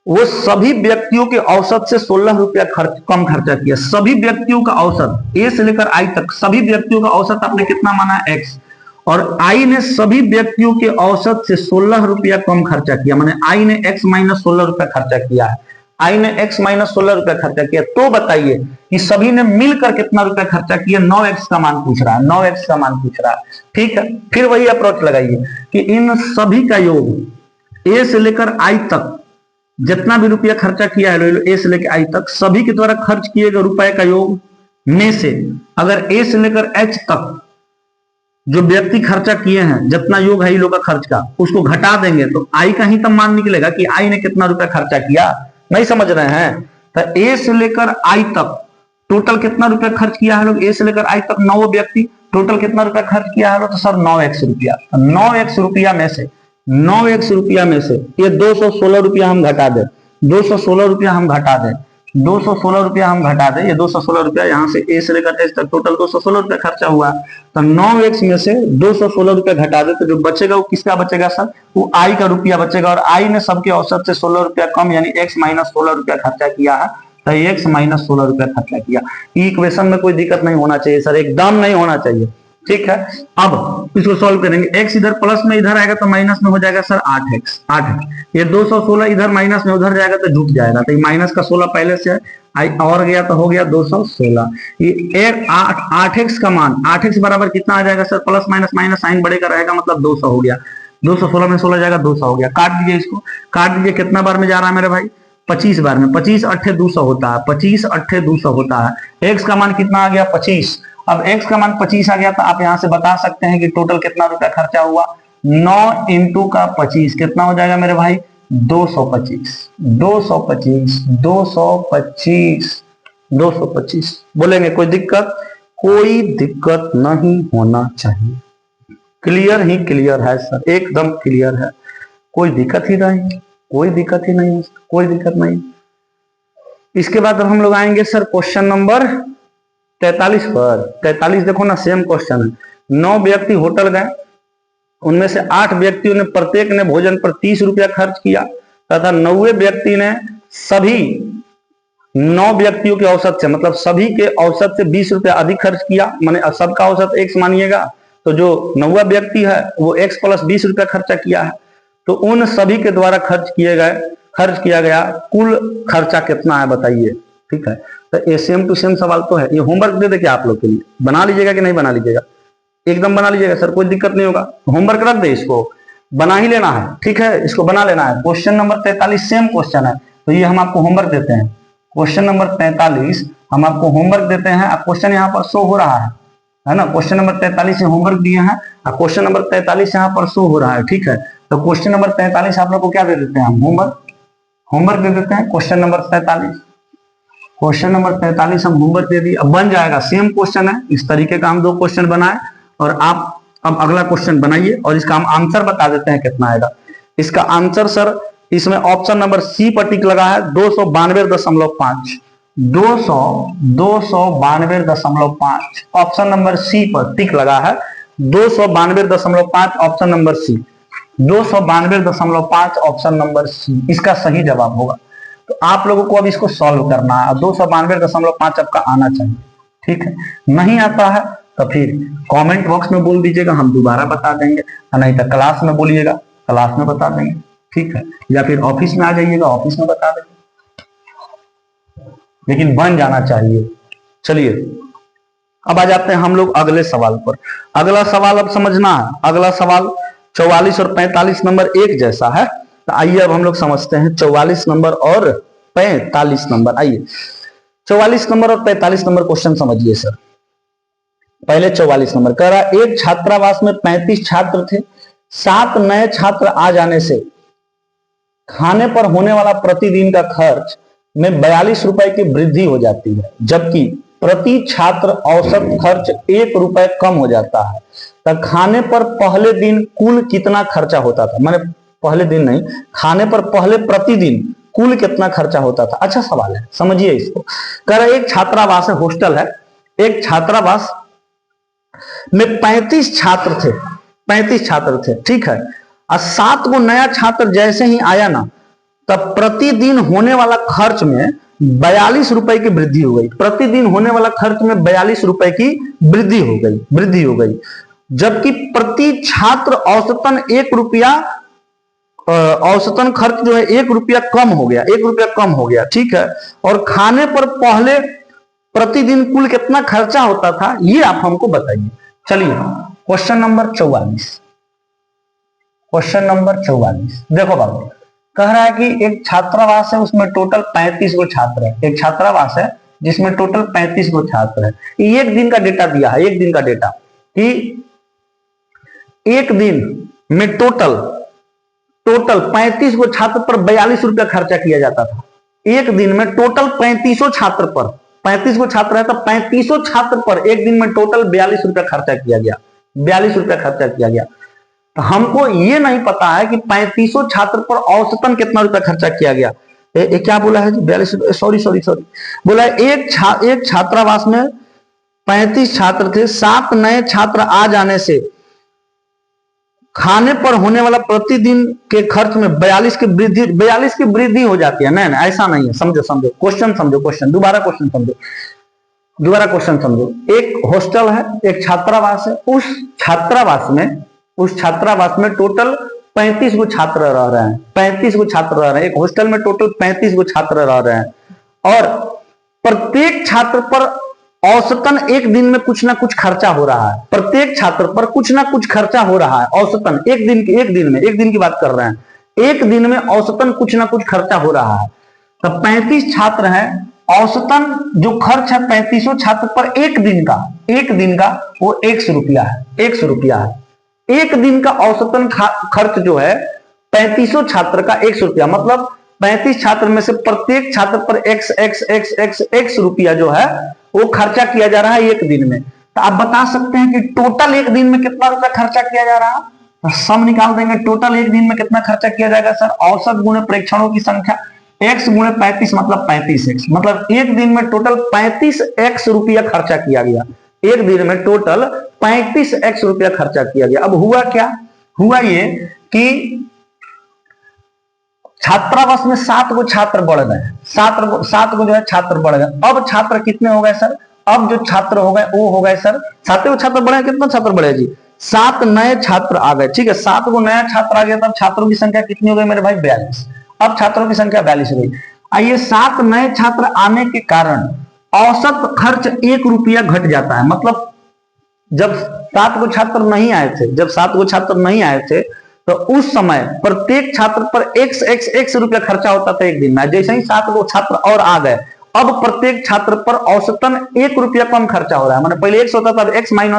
वो सभी व्यक्तियों के औसत से 16 रुपया कम खर्चा किया। सभी व्यक्तियों का औसत, ए से लेकर आई तक सभी व्यक्तियों का औसत आपने कितना माना, x, और आई ने सभी व्यक्तियों के औसत से 16 रुपया कम खर्चा किया, माने आई ने x माइनस 16 रुपया खर्चा किया है, आई ने x माइनस 16 रुपया खर्चा किया। तो बताइए कि सभी ने मिलकर कितना रुपया खर्चा किया, 9x का मान पूछ रहा है, 9x का मान पूछ रहा है। ठीक है, फिर वही अप्रोच लगाइए कि इन सभी का योग ए से लेकर आई तक जितना भी रुपया खर्चा किया है, ए से लेकर आई तक सभी के द्वारा खर्च किए गए रुपए का योग में से अगर ए से लेकर एच तक जो व्यक्ति खर्चा किए हैं, जितना योग है इन लोगों का खर्च का, उसको घटा देंगे तो आई का ही तब मान निकलेगा कि आई ने कितना रुपया खर्चा किया। नहीं समझ रहे हैं? तो ए से लेकर आई तक टोटल कितना रुपया खर्च किया है लोग, ए से लेकर आई तक 9 व्यक्ति टोटल कितना रुपया खर्च किया है लोग, तो सर 9x रुपया। 9x रुपया में से 9x रुपया में से ये 216 रुपया हम घटा दें, 216 रुपया हम घटा दें, 216 रुपया हम घटा दें, ये 216 रुपया यहाँ से ए से लेकर एच तक टोटल 216 रुपया खर्चा हुआ। तो 9x में से 216 रुपया घटा दे तो जो बचेगा वो किसका बचेगा सर, वो आई का रुपया बचेगा। और आई ने सबके औसत से 16 रुपया कम यानी x माइनस 16 रुपया खर्चा किया है, तो x माइनस 16 रुपया खर्चा किया। इक्वेशन में कोई दिक्कत नहीं होना चाहिए सर, एकदम नहीं होना चाहिए। ठीक है, अब इसको सॉल्व करेंगे। x इधर प्लस में इधर आएगा तो माइनस में हो जाएगा सर 8x। ये 216 इधर माइनस में उधर जाएगा तो झुक जाएगा, तो ये माइनस का 16 पहले से है, आई और गया तो हो गया 216। ये 8x का मान 8x बराबर कितना आ जाएगा sir, plus minus minus sign बढ़ेगा रहेगा, मतलब 200 हो गया। 216 में 16 जाएगा 200 हो गया। काट दीजिए इसको, काट दीजिए। कितना बार में जा रहा है मेरे भाई, 25 बार में। 25 8 200 होता है, 25 8 200 होता है। x का मान कितना आ गया 25। अब x का मान 25 आ गया तो आप यहां से बता सकते हैं कि टोटल कितना रुपया खर्चा हुआ। 9 इंटू का 25 कितना हो जाएगा मेरे भाई, 225। 225 225 225 बोलेंगे कोई दिक्कत, कोई दिक्कत नहीं होना चाहिए। क्लियर ही क्लियर है सर, एकदम क्लियर है, कोई दिक्कत ही नहीं, कोई दिक्कत ही नहीं, कोई दिक्कत नहीं। इसके बाद हम लोग आएंगे सर क्वेश्चन नंबर 43 पर। 43 देखो ना, सेम क्वेश्चन है। 9 व्यक्ति होटल गए, उनमें से 8 व्यक्तियों ने प्रत्येक ने भोजन पर 30 रुपया खर्च किया तथा 9वें व्यक्ति ने सभी 9 व्यक्तियों के औसत से, मतलब सभी के औसत से 20 रुपया अधिक खर्च किया। माने सबका औसत x मानिएगा, तो जो 9वां व्यक्ति है वो x प्लस 20 रुपया खर्चा किया है। तो उन सभी के द्वारा खर्च किया गया कुल खर्चा कितना है बताइए। ठीक है, तो ये सेम टू सेम सवाल तो है। ये होमवर्क दे दे क्या आप लोग के लिए, बना लीजिएगा कि नहीं बना लीजिएगा, एकदम बना लीजिएगा सर, कोई दिक्कत नहीं होगा। होमवर्क रख दे, इसको बना ही लेना है। ठीक है, इसको बना लेना है। क्वेश्चन नंबर 43 सेम क्वेश्चन है, तो ये हम आपको होमवर्क देते हैं। क्वेश्चन नंबर 43 हम आपको होमवर्क देते हैं। क्वेश्चन यहाँ पर शो हो रहा है ना, क्वेश्चन नंबर 43 होमवर्क दिए हैं, क्वेश्चन नंबर 43 यहाँ पर शो हो रहा है। ठीक है, तो क्वेश्चन नंबर 43 आप लोग को क्या दे देते हैं हम, होमवर्क दे देते हैं। क्वेश्चन नंबर 43, क्वेश्चन नंबर 43 हम होमवर्क दे दिए। अब बन जाएगा, सेम क्वेश्चन है। इस तरीके का हम 2 क्वेश्चन बनाए और आप अब अगला क्वेश्चन बनाइए और इसका हम आंसर बता देते हैं कितना आएगा। इसका आंसर सर इसमें ऑप्शन नंबर सी पर टिक लगा है 292.5, 292.5 ऑप्शन नंबर सी पर टिक लगा है 292.5 option number C, 292.5 option number C इसका सही जवाब होगा। तो आप लोगों को अब इसको सॉल्व करना है, 292.5 आपका आना चाहिए। ठीक है, नहीं आता है तो फिर कमेंट बॉक्स में बोल दीजिएगा, हम दोबारा बता देंगे, नहीं तो क्लास में बोलिएगा, क्लास में बता देंगे। ठीक है, या फिर ऑफिस में आ जाइएगा, ऑफिस में बता देंगे, लेकिन बन जाना चाहिए। चलिए अब आ जाते हैं हम लोग अगले सवाल पर। अगला सवाल अब समझना है, अगला सवाल 44 और 45 नंबर एक जैसा है। तो आइए अब हम लोग समझते हैं 44 नंबर और 45 नंबर। आइए 44 नंबर और 45 नंबर क्वेश्चन समझिए सर। पहले 44 नंबर कह रहा, एक छात्रावास में 35 छात्र थे, 7 नए छात्र आ जाने से खाने पर होने वाला प्रतिदिन का खर्च में 42 रुपए की वृद्धि हो जाती है, जबकि प्रति छात्र औसत खर्च 1 रुपए कम हो जाता है। तो खाने पर पहले दिन कुल कितना खर्चा होता था, माने पहले दिन नहीं, खाने पर पहले प्रतिदिन कुल कितना खर्चा होता था। अच्छा सवाल है, समझिए इसको। कह रहा एक छात्रावास है, हॉस्टल है, एक छात्रावास में 35 छात्र थे, 35 छात्र थे, ठीक है। और 7 को नया छात्र जैसे ही आया ना, तब प्रतिदिन होने वाला खर्च में 42 रुपए की वृद्धि हो गई। प्रतिदिन होने वाला खर्च में 42 रुपए की वृद्धि हो गई। जबकि प्रति छात्र औसतन 1 रुपया, औसतन खर्च जो है 1 रुपया कम हो गया, 1 रुपया कम हो गया, ठीक है। और खाने पर पहले प्रतिदिन कुल कितना खर्चा होता था, ये आप हमको बताइए। चलिए क्वेश्चन नंबर 44, क्वेश्चन नंबर 44 देखो बाबू, कह रहा है कि एक छात्रावास है, उसमें टोटल 35 गो छात्र है। एक छात्रावास है जिसमें टोटल 35 गो छात्र है। एक दिन का डेटा दिया है, एक दिन का डेटा, कि एक दिन में टोटल 35 गो छात्र पर 42 रुपया खर्चा किया जाता था। एक दिन में टोटल 35 छात्र पर, 35 गो छात्र है तो 35 छात्र पर एक दिन में टोटल 42 रुपया खर्चा किया गया, 42 रुपया खर्चा किया गया। तो हमको ये नहीं पता है कि 35 छात्र पर औसतन कितना रुपया खर्चा किया गया। क्या बोला है जी, 42, सॉरी बोला है एक छात्रावास में 35 छात्र थे, 7 नए छात्र आ जाने से खाने पर होने वाला प्रतिदिन के खर्च में 42 की वृद्धि हो जाती है। नहीं ऐसा नहीं है, समझो क्वेश्चन समझो, क्वेश्चन दोबारा क्वेश्चन समझो। एक हॉस्टल है, एक छात्रावास है, उस छात्रावास में टोटल 35 गो छात्र रह रहे हैं, 35 गो छात्र रह रहे हैं। एक हॉस्टल में टोटल 35 गो छात्र रह रहे हैं और प्रत्येक छात्र पर औसतन एक दिन में कुछ ना कुछ खर्चा हो रहा है। प्रत्येक छात्र पर कुछ ना कुछ खर्चा हो रहा है औसतन, एक दिन की बात कर रहे हैं, एक दिन में औसतन कुछ ना कुछ खर्चा हो रहा है। तो 35 छात्र हैं, औसतन जो खर्च है 35 छात्र पर एक दिन का वो 100 रुपया है, 100 रुपया है। एक दिन का औसतन खर्च जो है 35 छात्र का 100 रुपया, मतलब 35 छात्र में से प्रत्येक छात्र पर x रुपया जो है वो खर्चा किया जा रहा है एक दिन में। तो आप बता सकते हैं कि टोटल एक दिन में कितना रुपया खर्चा किया जा रहा है। तो सम निकाल देंगे, टोटल एक दिन में कितना खर्चा किया जाएगा सर, औसत गुणे प्रेक्षणों की संख्या, x गुणे 35 मतलब 35x, मतलब एक दिन में टोटल 35x रुपया खर्चा किया गया। एक दिन में टोटल 35x रुपया खर्चा किया गया। अब हुआ क्या, हुआ ये कि छात्रावास में 7 गो छात्र बढ़ गए, 7 गो जो है छात्र बढ़ गए। अब छात्र कितने हो गए सर, अब जो छात्र हो गए वो हो गए सर 7 गो छात्र बढ़े। कितना छात्र बढ़े जी, 7 नए छात्र आ गए, ठीक है। 7 गो नया छात्र आ गया, तब छात्रों की संख्या कितनी हो गई मेरे भाई, 42। अब छात्रों की संख्या 42 हो गई। आइए 7 नए छात्र आने के कारण औसत खर्च 1 रुपया घट जाता है। मतलब जब 7 गो छात्र नहीं आए थे तो उस समय प्रत्येक छात्र पर x रुपया खर्चा होता था एक दिन में। जैसे ही 7 गो छात्र और आ गए, अब प्रत्येक छात्र पर औसतन 1 रुपया कम खर्चा हो रहा है। मतलब पहले x होता था, x -1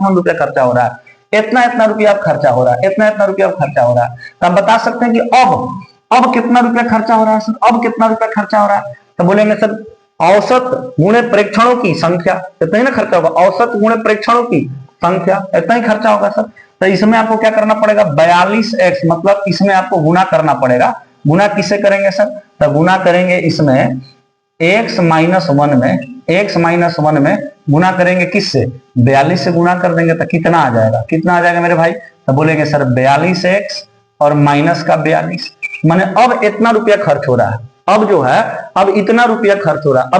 रुपया खर्चा हो रहा है। इतना रुपया खर्चा हो रहा है, इतना रुपया खर्चा हो रहा है। तो आप बता सकते हैं कि अब कितना रुपया खर्चा हो रहा है सर, अब कितना रुपया खर्चा हो रहा है। तो बोलेंगे सर औसत गुणे प्रेक्षणों की संख्या, इतना ही ना खर्चा होगा, औसत गुणे प्रेक्षणों की संख्या, इतना ही खर्चा होगा सर। तो इसमें आपको क्या करना पड़ेगा, 42x, मतलब इसमें आपको गुना करना पड़ेगा। गुना किससे करेंगे सर, तो गुना करेंगे इसमें x -1 में गुना करेंगे किससे, 42 से गुना कर देंगे तो कितना आ जाएगा मेरे भाई। तो बोलेंगे सर 42x और माइनस का 42, माने अब इतना रुपया खर्च हो रहा है। अब जो है अब इतना रुपया खर्च हो रहा है,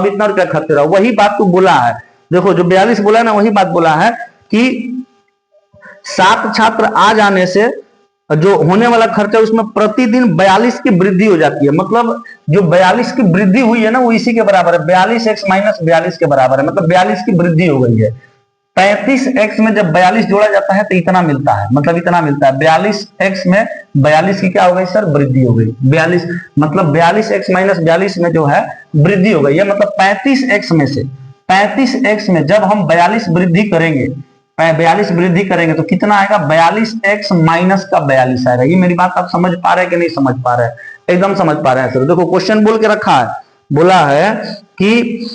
वही बात तू बोला है। देखो जो 42 बोला है ना, वही बात बोला है कि 7 छात्र आ जाने से जो होने वाला खर्चा उसमें प्रतिदिन 42 की वृद्धि हो जाती है। मतलब जो 42 की वृद्धि हुई है ना, वो इसी के बराबर है, 42x - 42 के बराबर है। मतलब 42 की वृद्धि हो गई है। 35x में जब 42 जोड़ा जाता है तो इतना मिलता है, मतलब इतना मिलता है। 42x में 42 की क्या हो गई सर, वृद्धि हो गई। 42 मतलब 42x - 42 में जो है वृद्धि हो गई है। मतलब 35x में जब हम 42 वृद्धि करेंगे तो कितना आएगा, 42x माइनस का 42 आएगा। ये मेरी बात आप समझ पा रहे हैं कि नहीं समझ पा रहे हैं, एकदम समझ पा रहे हैं सर। देखो क्वेश्चन बोल के रखा है, बोला है कि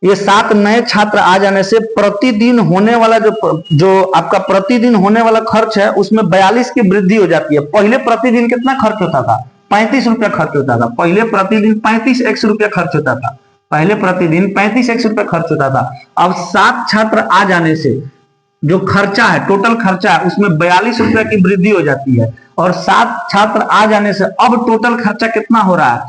ये 7 नए छात्र आ जाने से प्रतिदिन होने वाला जो आपका प्रतिदिन होने वाला खर्च है उसमें 42 की वृद्धि हो जाती है। पहले प्रतिदिन कितना खर्च होता था, 35 रुपया खर्च होता था। पहले प्रतिदिन 35x रुपया खर्च होता था, पहले प्रतिदिन 35x रुपया खर्च होता था। अब 7 छात्र आ जाने से जो खर्चा है, टोटल खर्चा है, उसमें 42 रुपया की वृद्धि हो जाती है। और 7 छात्र आ जाने से अब टोटल खर्चा कितना हो रहा है,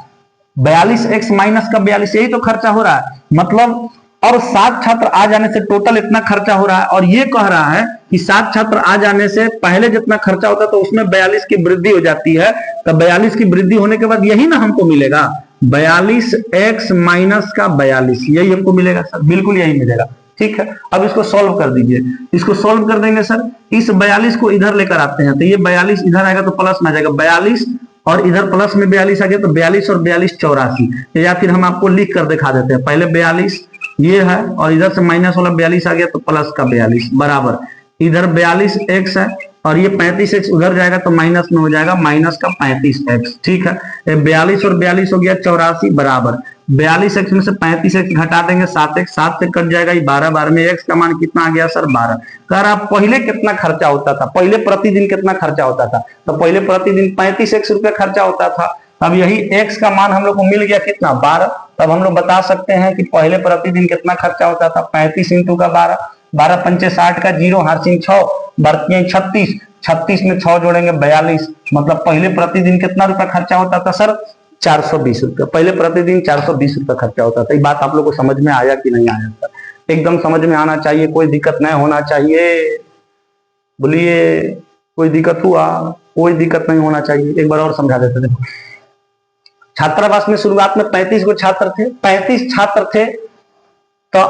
42x माइनस का 42, यही तो खर्चा हो रहा है। मतलब और 7 छात्र आ जाने से टोटल इतना खर्चा हो रहा है। और ये कह रहा है कि 7 छात्र आ जाने से पहले जितना खर्चा होता तो उसमें 42 की वृद्धि हो जाती है। तो 42 की वृद्धि होने के बाद यही ना हमको मिलेगा, 42x माइनस का 42, यही हमको मिलेगा सर, बिल्कुल यही मिलेगा। ठीक है, अब इसको सॉल्व कर दीजिए। इसको सॉल्व कर देंगे सर, इस 42 को इधर लेकर आते हैं तो ये 42 इधर आएगा तो प्लस में आ जाएगा 42, और इधर प्लस में 42 आ गया तो 42 और 42 84। या फिर हम आपको लिख कर दिखा देते हैं, पहले 42 ये है और इधर से माइनस वाला 42 आ गया तो प्लस का 42 बराबर इधर 42x है और ये 35x उधर जाएगा तो माइनस में हो जाएगा माइनस का 35x। ठीक है, 42 और 42 हो गया 84 बराबर 42x में से 35x घटा देंगे 7x, 7 से कट जाएगा ये 12, 12 में x का मान कितना आ गया सर 12। कह रहा पहले कितना खर्चा होता था, पहले प्रतिदिन कितना खर्चा होता था, तो पहले प्रतिदिन 35x रुपया खर्चा होता था। अब यही x का मान हम लोग को मिल गया कितना 12, तब हम लोग बता सकते हैं कि पहले प्रतिदिन कितना खर्चा होता था, 35 इंटू का 12, 12 पंचे 60 का 0, हासिल 6 बरतियां 36, 36 में 6 जोड़ेंगे 42, मतलब पहले प्रतिदिन कितना रुपया खर्चा होता था सर 420 रुपया, पहले प्रतिदिन 420 रुपया खर्चा होता था। ये बात आप लोग को समझ में आया कि नहीं आया सर? एकदम समझ में आना चाहिए, कोई दिक्कत नहीं होना चाहिए। बोलिए कोई दिक्कत हुआ? कोई दिक्कत नहीं होना चाहिए। एक बार और समझा देते। देखो छात्रावास में शुरुआत में 35 गो छात्र थे, 35 छात्र थे तो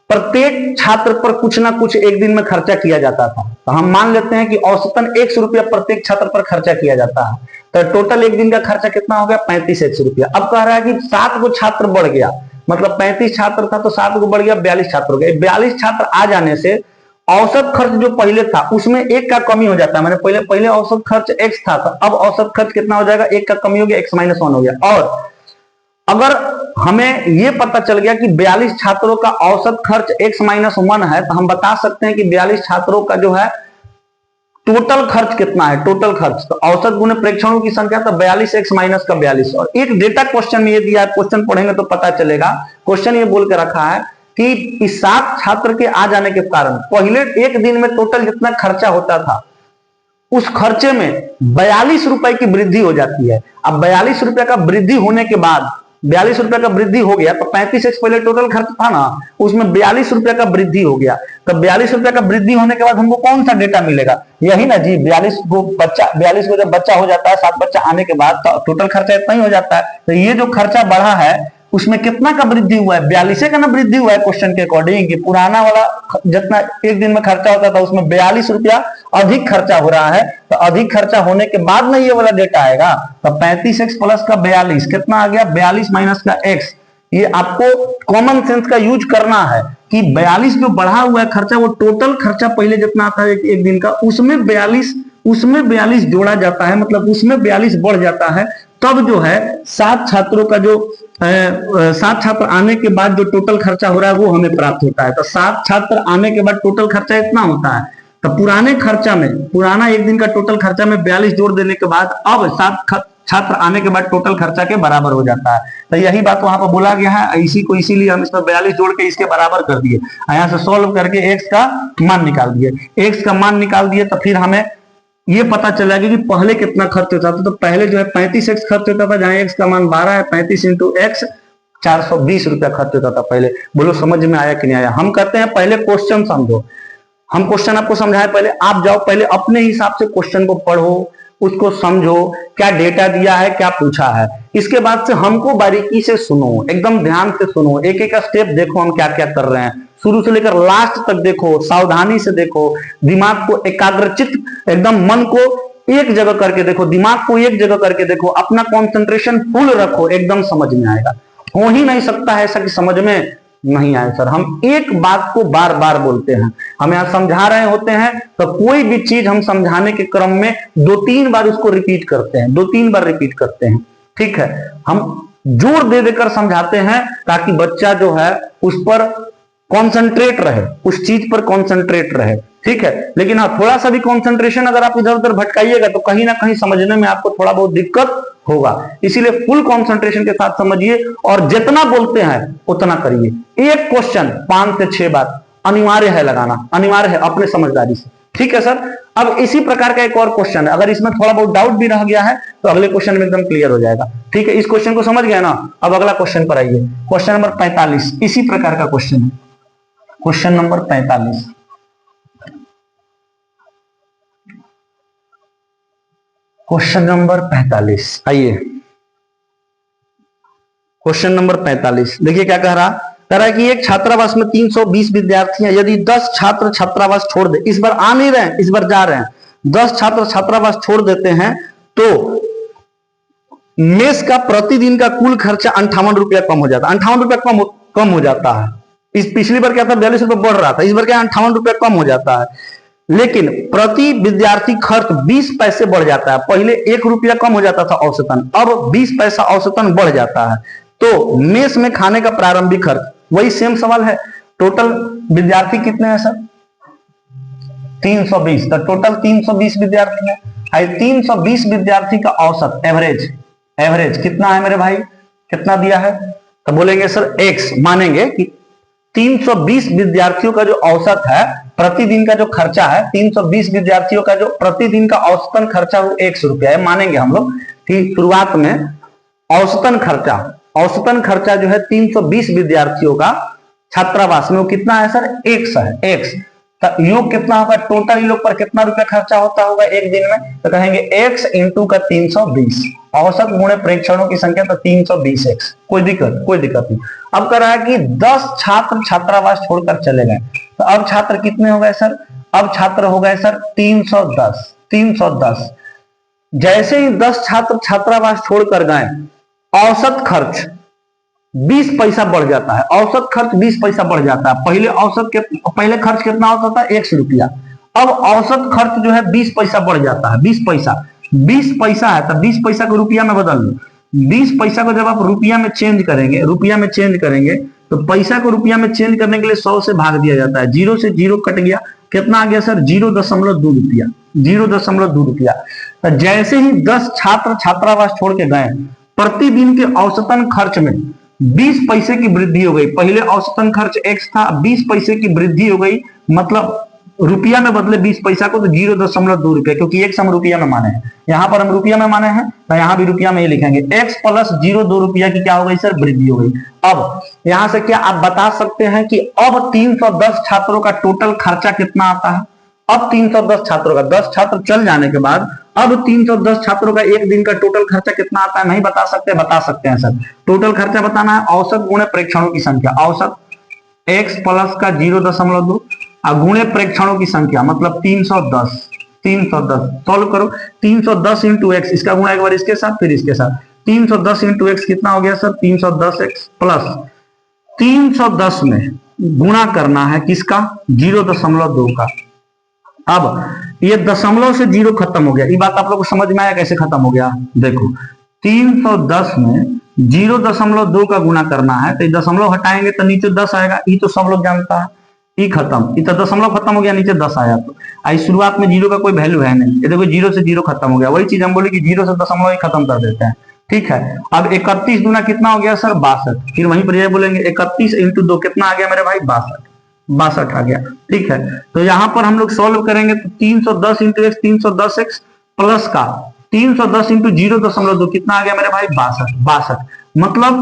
प्रत्येक छात्र पर कुछ ना कुछ एक दिन में खर्चा किया जाता था। तो हम मान लेते हैं कि औसतन 100 रुपया प्रत्येक छात्र पर खर्चा किया जाता है, तो टोटल एक दिन का खर्चा कितना हो गया 35 रुपया। अब कह रहा है कि 7 गो छात्र बढ़ गया, मतलब 35 छात्र था तो 7 गो बढ़ गया 42 छात्र हो गए। 42 छात्र आ जाने से औसत खर्च जो पहले था उसमें 1 का कमी हो जाता है। मैंने पहले औसत खर्च x था, तो अब औसत खर्च कितना हो जाएगा, 1 का कमी हो गया, x माइनस 1 हो गया। और अगर हमें ये पता चल गया कि 42 छात्रों का औसत खर्च x माइनस 1 है, तो हम बता सकते हैं कि 42 छात्रों का जो है टोटल खर्च कितना है, टोटल खर्च तो औसत गुने प्रेक्षणों की संख्या तो 42x माइनस का 42। और एक डेटा क्वेश्चन में ये दिया है, क्वेश्चन पढ़ेंगे तो पता चलेगा। क्वेश्चन ये बोल के रखा है कि इस 7 छात्र के आ जाने के कारण पहले एक दिन में टोटल जितना खर्चा होता था उस खर्चे में 42 रुपए की वृद्धि हो जाती है। अब 42 रुपए का वृद्धि होने के बाद 42 रुपए का वृद्धि हो गया तो 35x पहले टोटल खर्च था ना, उसमें 42 रुपए का वृद्धि हो गया। तो 42 रुपए का वृद्धि होने के बाद हमको कौन सा डेटा मिलेगा, यही ना जी 42 को जब बच्चा हो जाता है, 7 बच्चा आने के बाद तो टोटल खर्चा इतना ही हो जाता है। तो ये जो खर्चा बढ़ा है उसमें कितना का वृद्धि हुआ है, 42 का ना वृद्धि हुआ है क्वेश्चन के अकॉर्डिंग। कि पुराना वाला जितना एक दिन में खर्चा होता था उसमें 42 रुपया अधिक खर्चा हो रहा है, तो अधिक खर्चा होने के बाद ना ये वाला डेटा आएगा। तो 35x प्लस का 42 कितना आ गया, 42 माइनस का x। ये आपको कॉमन सेंस का यूज करना है कि 42 जो बढ़ा हुआ है खर्चा, वो टोटल खर्चा पहले जितना आता है एक दिन का उसमें 42 जोड़ा जाता है, मतलब उसमें 42 बढ़ जाता है। तब जो है 7 छात्रों का जो 7 छात्र आने के बाद जो टोटल खर्चा हो रहा है वो हमें प्राप्त होता है। तो 7 छात्र आने के बाद टोटल खर्चा इतना होता है। तो पुराने खर्चा में, पुराना एक दिन का टोटल खर्चा में 42 जोड़ देने के बाद अब 7 छात्र आने के बाद टोटल खर्चा के बराबर हो जाता है। तो यही बात वहां पर बोला गया है, इसी को इसीलिए हम इसमें 42 जोड़ के इसके बराबर कर दिए। यहां से सॉल्व करके x का मान निकाल दिए, x का मान निकाल दिए तो फिर हमें ये पता चला कि पहले कितना खर्च होता था। तो पहले जो है 35x खर्च होता था, जहां x का मान 12 है, 35 इंटू x 420 रुपया खर्च होता था पहले। बोलो समझ में आया कि नहीं आया? हम कहते हैं पहले क्वेश्चन समझो, हम क्वेश्चन आपको समझाए, पहले आप जाओ पहले अपने हिसाब से क्वेश्चन को पढ़ो, उसको समझो, क्या डेटा दिया है, क्या पूछा है। इसके बाद से हमको बारीकी से सुनो, एकदम ध्यान से सुनो, एक एक स्टेप देखो हम क्या क्या कर रहे हैं, शुरू से लेकर लास्ट तक देखो, सावधानी से देखो, दिमाग को एकाग्रचित, एकदम मन को एक जगह करके देखो, दिमाग को एक जगह करके देखो, अपना कंसंट्रेशन फुल रखो, एकदम समझ में आएगा। हो ही नहीं सकता है ऐसा कि समझ में नहीं आए सर। हम एक बात को बार बार बोलते हैं, हम यहाँ समझा रहे होते हैं तो कोई भी चीज हम समझाने के क्रम में 2-3 बार उसको रिपीट करते हैं, 2-3 बार रिपीट करते हैं। ठीक है, हम जोर दे देकर समझाते हैं ताकि बच्चा जो है उस पर कॉन्सेंट्रेट रहे, उस चीज पर कॉन्सेंट्रेट रहे, ठीक है। लेकिन हाँ, थोड़ा सा भी कॉन्सेंट्रेशन अगर आप इधर उधर भटकाइएगा तो कहीं ना कहीं समझने में आपको थोड़ा बहुत दिक्कत होगा। इसीलिए फुल कॉन्सेंट्रेशन के साथ समझिए और जितना बोलते हैं उतना करिए। एक क्वेश्चन 5 से 6 बार अनिवार्य है लगाना, अनिवार्य है अपने समझदारी से, ठीक है सर। अब इसी प्रकार का एक और क्वेश्चन है, अगर इसमें थोड़ा बहुत डाउट भी रह गया है तो अगले क्वेश्चन में एकदम क्लियर हो जाएगा, ठीक है। इस क्वेश्चन को समझ गए ना। अब अगला क्वेश्चन पर आइए, क्वेश्चन नंबर 45 इसी प्रकार का क्वेश्चन है, क्वेश्चन नंबर 45। क्वेश्चन नंबर 45 आइए, क्वेश्चन नंबर 45 देखिए क्या कह रहा है कि एक छात्रावास में 320 विद्यार्थी हैं, यदि 10 छात्र छात्रावास छोड़ दे, इस बार आ नहीं रहे हैं, इस बार जा रहे हैं, 10 छात्र छात्रावास छोड़ देते हैं तो मेस का प्रतिदिन का कुल खर्चा 58 रुपया कम हो जाता है। 58 रुपया कम हो जाता है। इस पिछली बार क्या था, 42 रुपया बढ़ रहा था, इस बार क्या 58 रुपया कम हो जाता है। लेकिन प्रति विद्यार्थी खर्च 20 पैसे बढ़ जाता है। पहले 1 रुपया कम हो जाता था औसतन, अब 20 पैसा औसतन बढ़ जाता है। तो मेस में खाने का प्रारंभिक खर्च, वही सेम सवाल है, टोटल विद्यार्थी कितने हैं सर, 320, तो टोटल 320 विद्यार्थी है। 320 विद्यार्थी का औसत एवरेज कितना है मेरे भाई, कितना दिया है, तो बोलेंगे सर x, मानेंगे कि 320 विद्यार्थियों का जो औसत है, प्रतिदिन का जो खर्चा है, 320 विद्यार्थियों का जो प्रतिदिन का औसतन खर्चा वो 100 रुपया है। मानेंगे हम लोग कि शुरुआत में औसतन खर्चा जो है 320 विद्यार्थियों का छात्रावास में वो कितना है सर, 100 है, x। तो योग कितना होगा, टोटल इन लोग पर कितना रुपया खर्चा होता होगा एक दिन में, तो कहेंगे x इंटू का 320, औसत गुणे प्रेक्षणों की संख्या, तो 320x। कोई दिक्कत नहीं। अब कह रहा है कि 10 छात्र छात्रावास छोड़कर चले गए, तो अब छात्र कितने हो गए सर, अब छात्र हो गए सर 310। जैसे ही 10 छात्र छात्रावास छोड़कर गए, औसत खर्च 20 पैसा बढ़ जाता है, औसत खर्च 20 पैसा बढ़ जाता है। पहले खर्च कितना होता था, 100 रुपया, अब औसत खर्च जो है 20 पैसा बढ़ जाता है। 20 पैसा है तो 20 पैसा को रुपया में बदल लो। 20 पैसा को जब आप रुपया में चेंज करेंगे तो पैसा को रुपया में चेंज करने के लिए 100 से भाग दिया जाता है, 0 से 0 कट गया, कितना आ गया सर, 0.2 रुपया, 0.2 रुपया। तो जैसे ही 10 छात्र छात्रावास छोड़ के गए, प्रतिदिन के औसतन खर्च में 20 पैसे की वृद्धि हो गई। पहले औसतन खर्च x था, 20 पैसे की वृद्धि हो गई, मतलब रुपया में बदले 20 पैसा को तो 0.2 रुपया, क्योंकि x हम रुपया में माने हैं, यहां पर हम रुपया में माने हैं तो यहां भी रुपया में ही लिखेंगे। x प्लस 0.2 रुपया की क्या हो गई सर, वृद्धि हो गई। अब यहां से क्या आप बता सकते हैं कि अब 310 छात्रों का टोटल खर्चा कितना आता है। अब 310 छात्रों का, 10 छात्र चल जाने के बाद अब 310 छात्रों का एक दिन का टोटल खर्चा कितना आता है, नहीं बता सकते, बता सकते हैं सर। टोटल खर्चा बताना है, औसत गुणे प्रेक्षणों की संख्या, औसत x प्लस का 0.2 और गुणे प्रेक्षणों की संख्या मतलब 310। सॉल्व करो, 310 इंटू एक्स, इसका गुणा एक बार इसके साथ फिर इसके साथ, 310 इंटू एक्स कितना हो गया सर, 310x प्लस 310 में गुणा करना है किसका, 0.2 का। अब ये दशमलव से 0 खत्म हो गया, ये बात आप लोग को समझ में आया कैसे खत्म हो गया। देखो 310 में 0.2 का गुणा करना है, तो दशमलव हटाएंगे तो नीचे 10 आएगा, ये तो सब लोग जानता है। ये खत्म, ये तो दशमलव खत्म हो गया, नीचे 10 आया। तो आई शुरुआत में 0 का कोई वैल्यू है नहीं, ये देखो 0 से 0 खत्म हो गया। वही चीज हम बोले कि 0 से दशमलव ही खत्म कर देते हैं, ठीक है। अब 31 दूना कितना हो गया सर, 62। फिर वहीं पर ये बोलेंगे 31 इंटू 2 कितना आ गया मेरे भाई, 62 आ गया, ठीक है। तो यहां पर हम लोग सॉल्व करेंगे तो 310 इंटू एक्स 310x प्लस का 310 इंटू 0.2 कितना आ गया मेरे भाई, 62। मतलब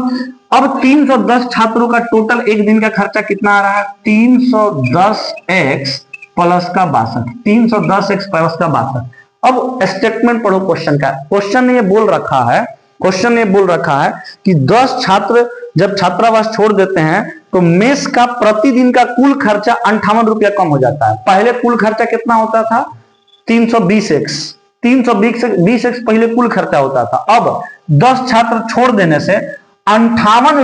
अब 310 छात्रों का टोटल एक दिन का खर्चा कितना आ रहा है, 310x प्लस का 62, 310x प्लस का 62। अब स्टेटमेंट पढ़ो क्वेश्चन का। क्वेश्चन ने ये बोल रखा है कि 10 छात्र जब छात्रावास छोड़ देते हैं तो मेस का प्रतिदिन का कुल खर्चा 58 रुपया कम हो जाता है। पहले कुल खर्चा कितना होता था, 320x पहले कुल खर्चा होता था। अब 10 छात्र छोड़ देने से 58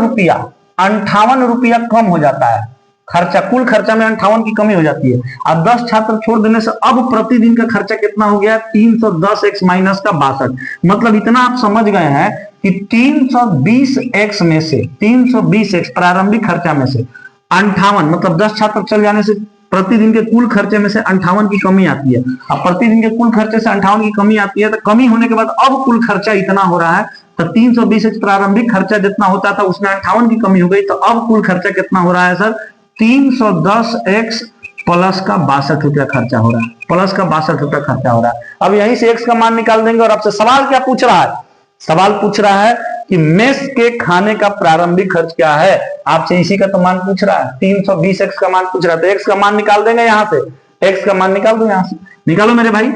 रुपया कम हो जाता है खर्चा, कुल खर्चा में 58 की कमी हो जाती है। अब 10 छात्र छोड़ देने से अब प्रतिदिन का खर्चा कितना हो गया, 310x माइनस का 62। मतलब इतना आप समझ गए हैं कि 320x में से 320x प्रारंभिक खर्चा में से 58, मतलब 10 छात्र चल जाने से प्रतिदिन के कुल खर्चे में से 58 की कमी आती है। अब प्रतिदिन के कुल खर्चे से 58 की कमी आती है, तो कमी होने के बाद अब कुल खर्चा इतना हो रहा है, तो 320x प्रारंभिक खर्चा जितना होता था उसमें 58 की कमी हो गई, तो अब कुल खर्चा कितना हो रहा है सर? 310x प्लस का 62 रुपया खर्चा हो रहा है, प्लस का 62 रुपया खर्चा हो रहा है। अब यहीं से x का मान निकाल देंगे। और आपसे सवाल क्या पूछ रहा है? सवाल पूछ रहा है कि मेस के खाने का प्रारंभिक खर्च क्या है। आपसे इसी का तो मान पूछ रहा है, 320x का मान पूछ रहा है, तो x का मान निकाल देंगे यहां से, x का मान निकाल दो यहां से, निकालो मेरे भाई।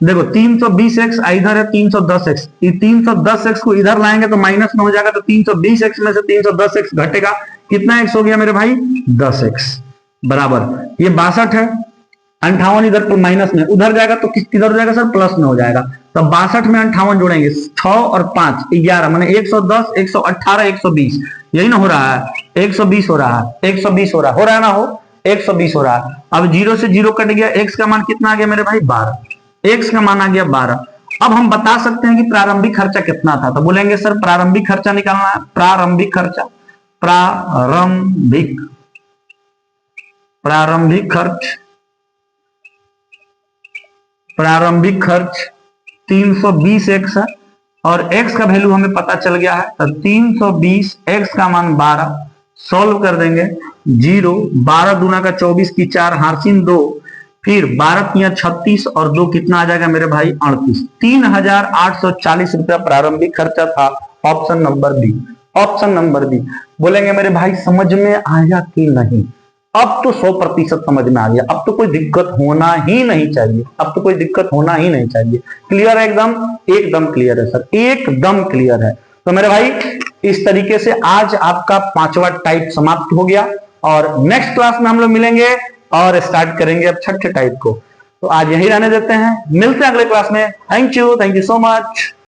देखो 320x इधर है 310x, ये 310x को इधर लाएंगे तो माइनस में हो जाएगा, तो 320x में से 310x घटेगा, कितना x हो गया मेरे भाई? 10x बराबर, ये 62 है, 58 इधर पर माइनस में, उधर जाएगा तो किधर हो जाएगा सर? प्लस में हो जाएगा। तो 62 में 58 जोड़ेंगे, 6 और 5 11, माने 110, 118, 120, यही ना हो रहा है? 120 हो रहा है, 120 हो रहा है ना, हो 120 हो रहा है। अब 0 से 0 कट गया, x का मान कितना आ गया मेरे भाई? 12, x का मान आ गया 12। अब हम बता सकते हैं कि प्रारंभिक खर्चा कितना था, तो बोलेंगे सर प्रारंभिक खर्चा निकालना है, प्रारंभिक खर्चा, प्रारंभिक खर्च 320x है, और x का वैल्यू हमें पता चल गया है, तो 320, x का मान 12, सॉल्व कर देंगे, 0, 12 दूना का 24 की 4 हार्सिन 2, फिर 12 तिया 36 और 2 कितना आ जाएगा मेरे भाई? 38, 3840 रुपया प्रारंभिक खर्चा था। Option number B, option number B. बोलेंगे मेरे भाई समझ में आया कि नहीं? अब तो 100% समझ में आ गया, अब तो कोई दिक्कत होना ही नहीं चाहिए, अब तो कोई दिक्कत होना ही नहीं चाहिए। क्लियर है एकदम? एकदम क्लियर है सर, एकदम क्लियर है। तो मेरे भाई इस तरीके से आज आपका 5वां टाइप समाप्त हो गया, और नेक्स्ट क्लास में हम लोग मिलेंगे और स्टार्ट करेंगे अब 6ठे टाइप को। तो आज यही रहने देते हैं, मिलते हैं अगले क्लास में। Thank you so much.